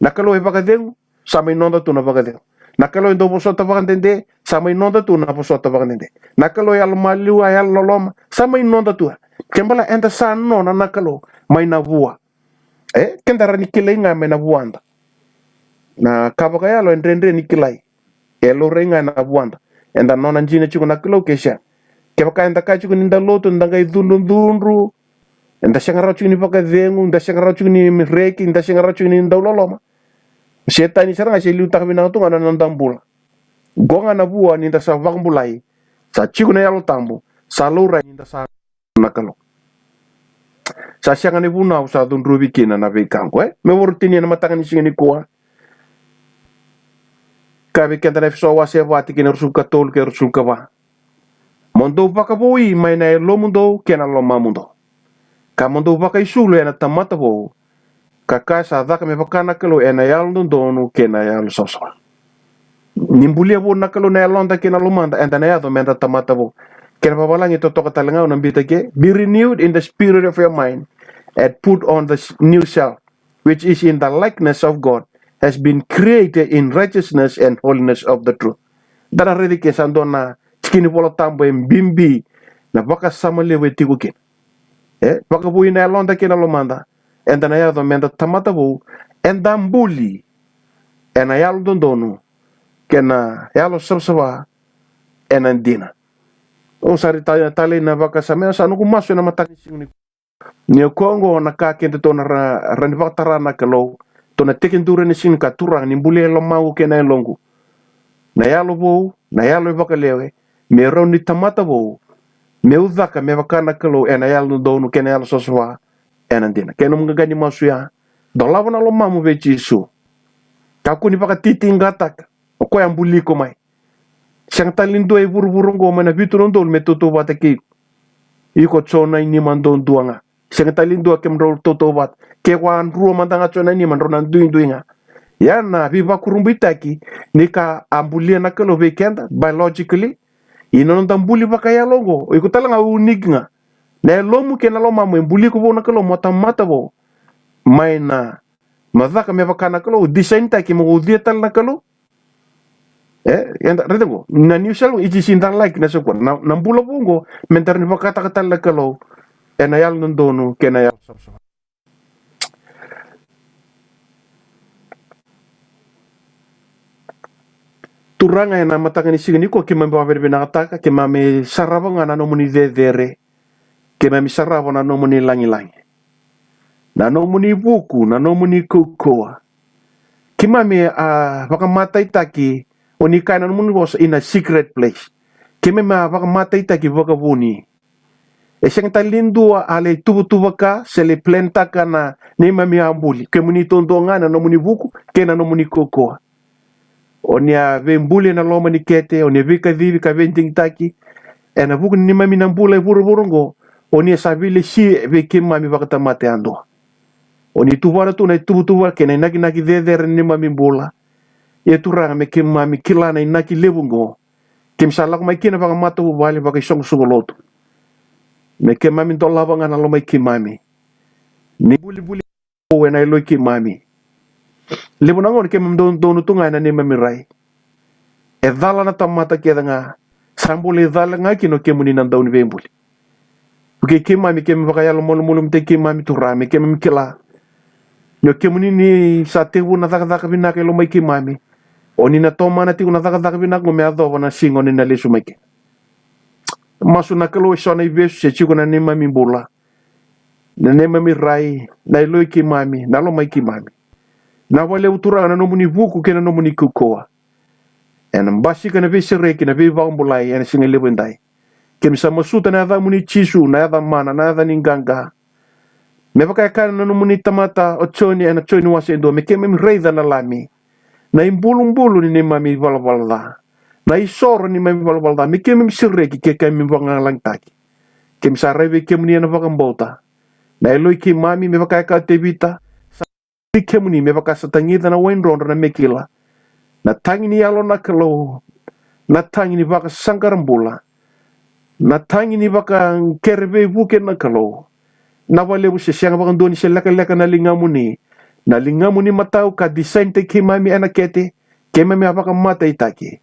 nakalo e baka dek sa mai nonda tu na baka dek nakalo endo boso ta baka dende sa mai nonda tu na boso ta baka dende nakalo ya malu ya loloma sa mai nonda tu kembala enda sa nona nakalo mai na vua kendara ni kilai nga me na vuanda na kabaka ya loendre ni kilai elo renga na vuanda enda nona njina chuko na kilo kesha kebaka enda ka chuko ninda loto ndanga idundundru enda shangara chuko ni baka dengu enda shangara chuko ni reki enda shangara chuko ni ndololoma setani saranga se liu takbina tu ngana ndambula gonga na vua ni nda sa vakmbulai sa chuko na yalo tambu sa lura ni nda sa nakalo sa sianga ni vuna usa dundru bikina na vekango me wortini na matanga ni singa ni koa kabe kenta na so wase vati kina rusul katol ke rusul kaba mondo baka boi mai na lo mundo kena lo mamundo ka mondo baka isulu ena tamata bo kaka sa daka me bakana kalo ena yal dondonu kena yal soso nimbulia bo nakalo na londa kena lo manda enta na yado menta tamata bo kena babalangi to toka talanga na bitake be renewed in the spirit of your mind and put on the new self which is in the likeness of God has been created in righteousness and holiness of the truth. Dara redi ke sandona chikini polo tambo mbimbi na baka samalewe tigukin. Baka bui na londa kena lomanda enda na yado menda tamata bo enda mbuli ena yalo dondonu kena yalo sabsawa ena ndina. O sari tali na baka samea sa nuku maso na mataki singuni ni kongo na ka kente to na rani bakatara na kalo to na tekin dure ni sing ka turang ni mbuli lo mau kena longu na yalo bo na yalo baka lewe me ro ni tamata bo me udaka me baka na kalo ena yalo donu kena yalo soswa ena ndina kena mga gani maso ya dolawa na lo mamu be jisu kaku ni baka titi ngatak o ko ya mbuli ko mai sang talindo e buru-burung mana bitu nondol metoto bataki iko chona ini mandon duanga sang talindo kem rol toto bat ke wan ruo mandanga chona ini man ronan duinga ya na viva kurumbitaki nika ambulia na kelo weekend biologically ino ndambuli bakaya longo iko talanga uniknga na lomu kena lo mamu mbuli ko bona kelo mata bo maina mazaka me bakana kelo design taki mo udietal na kelo redengo na new sel iji sindang like na sokwa na mbula bungo mentar ni bakata katal kalo enayal nondonu kenayal sabsa turanga na matanga ni sigini ko kima mba verbe na ataka kima me sarava ngana no muni dedere kima mi sarava na no muni langi na no muni buku na no muni kokoa kima me bakamata itaki oni kana mun was in a secret place keme ma baka mata itaki baka buni eseng talindua ale tubu ka sele plenta kana ne mami ambuli kemuni tondonga na no muni buku kena no muni kokoa onia vembuli na loma ni kete onia vika divi ka venting taki ena buku ni mami na mbula buru-burungo onia sabile si veke mami baka tamate ando oni tuvara tu na tubu kena naki dedere ni mami mbula e turanga me ke mami kilana inaki lebungo kim salak mai kina bang mata bali bagi song sugoloto me ke mami dolla banga na lo mai ki mami ni buli o wena lo ki mami lebunangon ke mam don tunga na ni mami rai e dala na tamata ke danga Sambule dhala ngaki no kemuni nandauni vembuli. Porque kimami kemi vakayalo molo mte kimami turame kemi mikila. No kemuni ni sa tewu na dhaka vinaka lo mai kimami. Oni na toma na tiku na dhaka vinaka ngome adhovo na singo ni na lesu maike. Masu na kalo isona ivesu se chiku na nema mimbula. Na nema mirai na ilo kimami na lo mai kimami. Na wale uturanga na nomuni vuku kena nomuni kukoa. En mbasi kana ve sereki na ve vambulai en singa lebendai. Kem sama suta na adha muni chisu na adha mana na adha ninganga. Me baka kana na nomuni tamata ochoni en ochoni wasendo me kem reida na lami. Na imbulu ni mami valvalda. Na isoro ni mami valvalda me kem sereki ke kem vangalang taki. Kem sareve kem ni na vakambota. Na eloi ki mami me baka ka tevita. Kem ni me baka satangida na wendron na mekila. Na tangi ni alo na kalo. Na tangi ni baka sangkarambula. Na tangi ni baka kerebe buke na kalo. Na wale bu sesiang baka doni se leka na lingamu ni. Na lingamu ni matau ka design te ki mami anakete. Ke mami apaka mata itaki.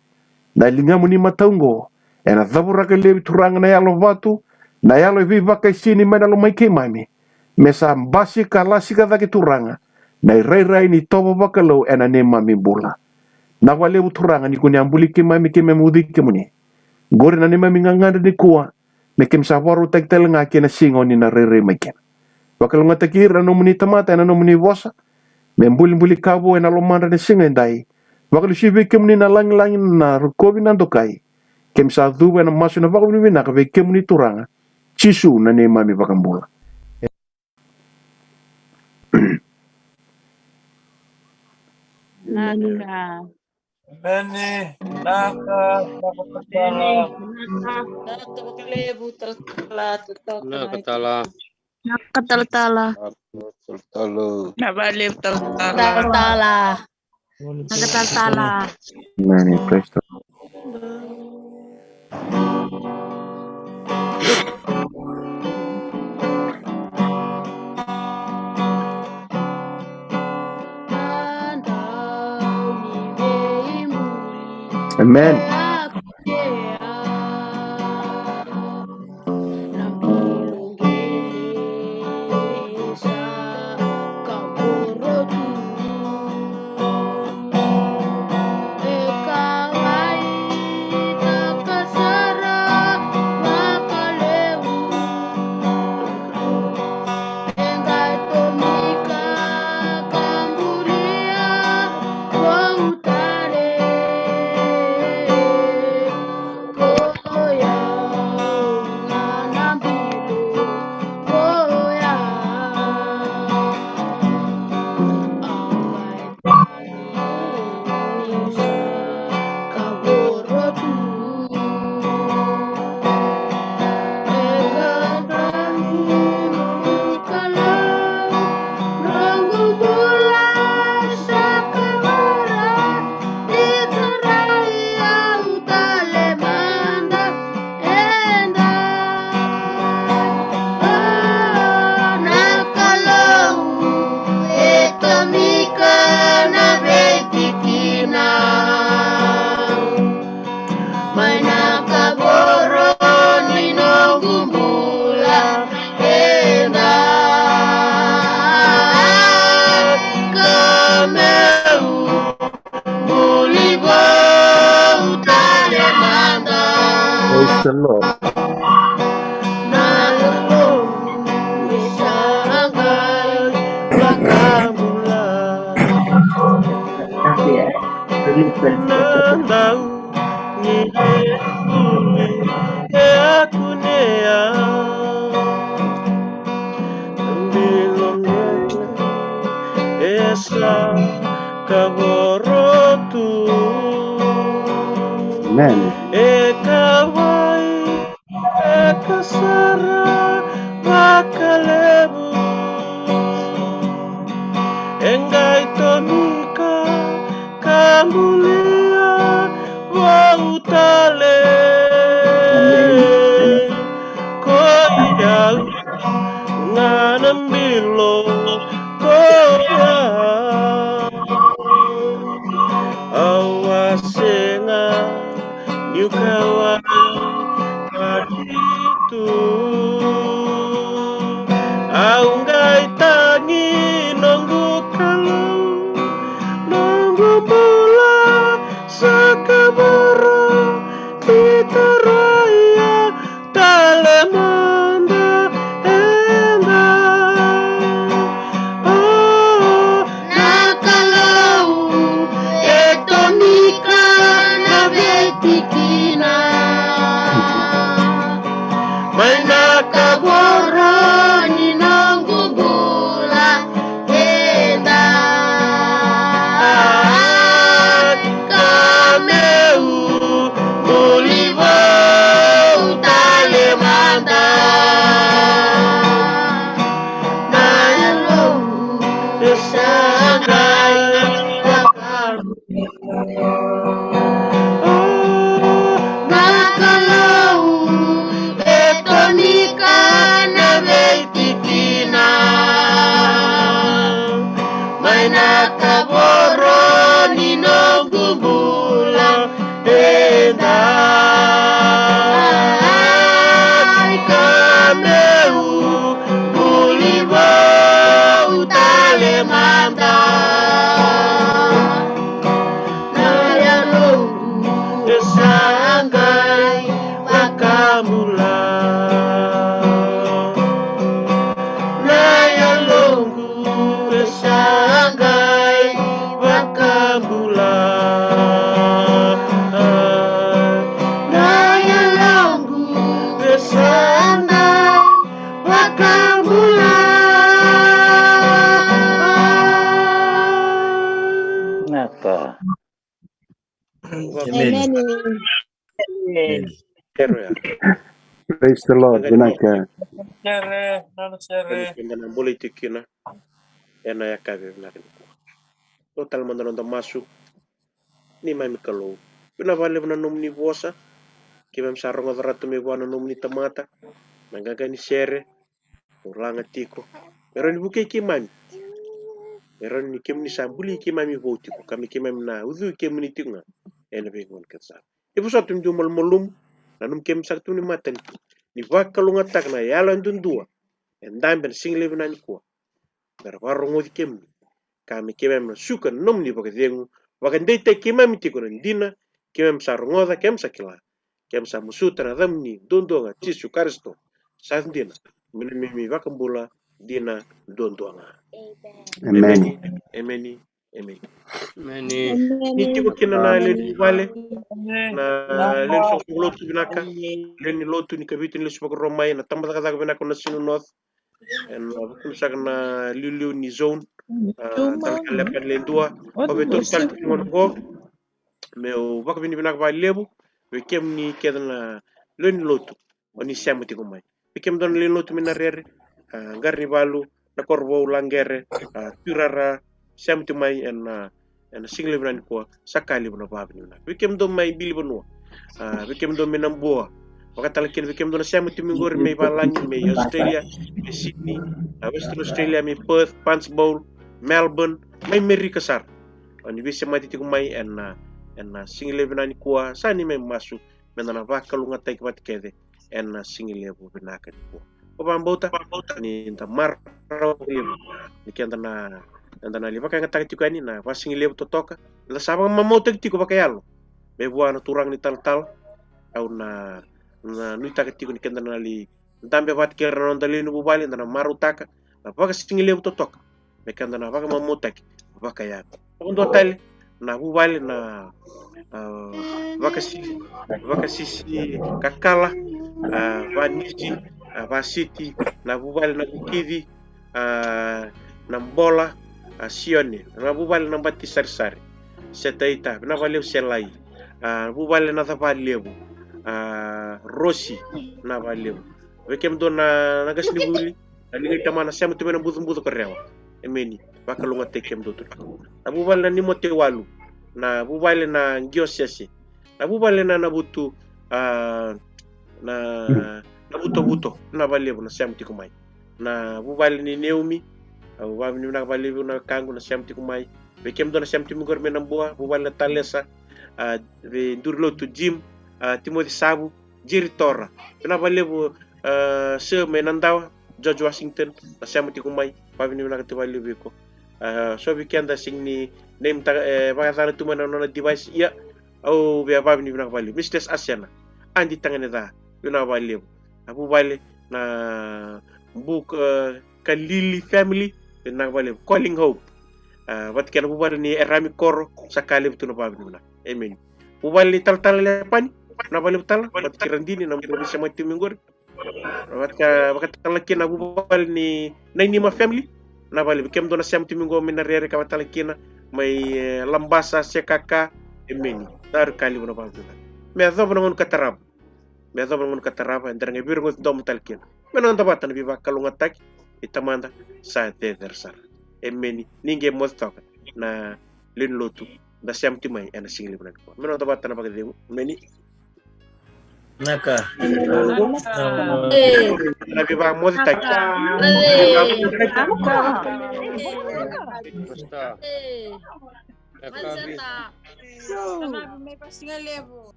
Na lingamu ni matau ngo. Ena dhabura ke lebi turanga na yalo vatu. Na yalo ivi baka isini mana lo mai ki mami. Mesa mbasi kalasi ka dhaki turanga. Na irai ni tobo baka lo ena ne mami bula. Na wale uturanga ni kuni ambuli ke mami ke memudi ke muni. Gore na ni mami nganganda ni kuwa. Me kem sawaru tektel nga ke na singo ni na rere meken. Wakal nga takira no muni tamata na no muni wasa. Me mbuli kabo na lomanda ni singa ndai. Wakal shibe ke muni na lang na rukobi nandokai. Kem sa dhuwe na masu na wakal muni naka ve ke muni turanga. Chisu na ni mami wakambula. Naka. Beni, naka, Bene. nakakatala, Naka bakalebu tala Nakatala. Nakatala. Talo. Nabalib tala. Tala. Nakataltala. Mani presto. Amen. Praise the Lord. Amen. Engai tomika kambulia wautale koya nganambilo koya awasenga nyukawa Maina kaboroni nongubula edat kameu mulivo talemanda nalo sesagai nakalau etonika na veitikina maina kaboroni nongubula edai kameu mulivo talemanda nayalo sanggai wakamula nayalongu sanggai wakamula nayalongu sanggai wakamula Naka. Amen. Amen. Pero ya. Praise the Lord. Vinaka. Pembana boleh tikina. Ena ya kabe vinaka. Total mandano da masu. Ni mai mikalo. Bina vale vina nomni vosa. Kibem sarong adrato me wana nomni tamata. Nangaga ni sere. Urlanga tiko. Pero ni buke kimami. Pero ni kim ni sambuli kimami voti ko. Kami kimami na uzu kim ni tinga. Ena begon ketsa. Ibu satu jumal molum. Nanum kim saktu ni matan. Ni vakalunga tak na yalan dundua. Endam ben single vina ni ko. Pero warungo di kim. Kami kimami suka nomni bagadengu. Wakandete kimami tiko dina. Kimami sarungoda kem sakila. Kem sa musuta na damni dondonga tisu karisto. Sandina. Mimi vakambula dina dondonga. Amen. Amen. Amen. Many. Niti ko kina na leni wale na leni so lotu binaka leni lotu ni kabitin le subak romai na tamba daga binaka na sinu north and bukul sak na lilu ni zone tal kalepan lendua o beton tal tingon go me o bak bini binaka ba lebu we kem ni kedna leni lotu oni samati ko mai we kem don leni lotu minarere garni balu na korbo langere turara samati mai and single brand ko sakali bna babni na wikem do mai bili bonwa wikem do menam boa wakatala ken wikem do na samati mingor me balangi me Australia me Sydney Western Australia me Perth Punchbowl Melbourne me Amerika sar oni bisa mati tiku mai and single brand ko sani me masu menana vakalunga tai kwat kede and single bu benaka ko bambota ni tamar ni kentana Andana liba kaya ngata tiku ani na wasing lebu totoka la sabang mamotek tiku bakayalo be buana turang ni tal au na nuita tiku ni kendana li ndambe bat kerna non dalinu bubali ndana marutaka na baka sing lebu totoka be kendana baka mamotek bakaya ondo tali na bubali na baka sisi kakala vaniji vasiti na bubali na kukidi na mbola sione na bubal na bati sari setaita na valeu selai bubal na valeu rosi na valeu wekem do na gasni buli ali tamana sem to mena budu ko rewa emeni bakalunga tekem do to na bubal na nimote walu na bubal na ngiosese na bubal na nabutu na buto na valeu na sem tikumai na bubal ni neumi wabni na balibu na kangu na samti kumai bekem do na samti mugor menam boa bubal na talesa be ndurlo to jim Timothy Sabu jiri tora na balibu se menandaw George Washington na samti kumai wabni na katibalibu ko so weekend sing ni name ta bagata tumana na device ya au be wabni na balibu Mr. Asiana andi tangane da na balibu abu bale na book Kalili family na bale calling hope wat ken bubal ni erami koro sakali betul na babi na amen bubal ni tal le pani na bale tal wat kirandini na bisa mati mingor Wakatalakina bubal ni Nainima family na bali bikem dona siam timingo minarere kawatalakina may lambasa sekaka emeni dar kali bona babula me adob ngon katarab me adob ngon katarab andar ngebir ngot dom talkina menon tabatan bi bakalunga tak itamanda sa tedersar emeni ninge mostoka na lin lotu da siam timay ana singli bona ko menon tabatan bagade meni Naka. Nabi ba mo tak Basta. Ekabi.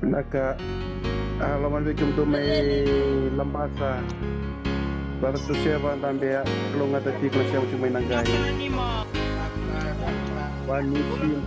Naka halaman bikin tu may lambasa para tu siapa tambah kalau nggak tadi kalau siapa cuma nanggai. One new film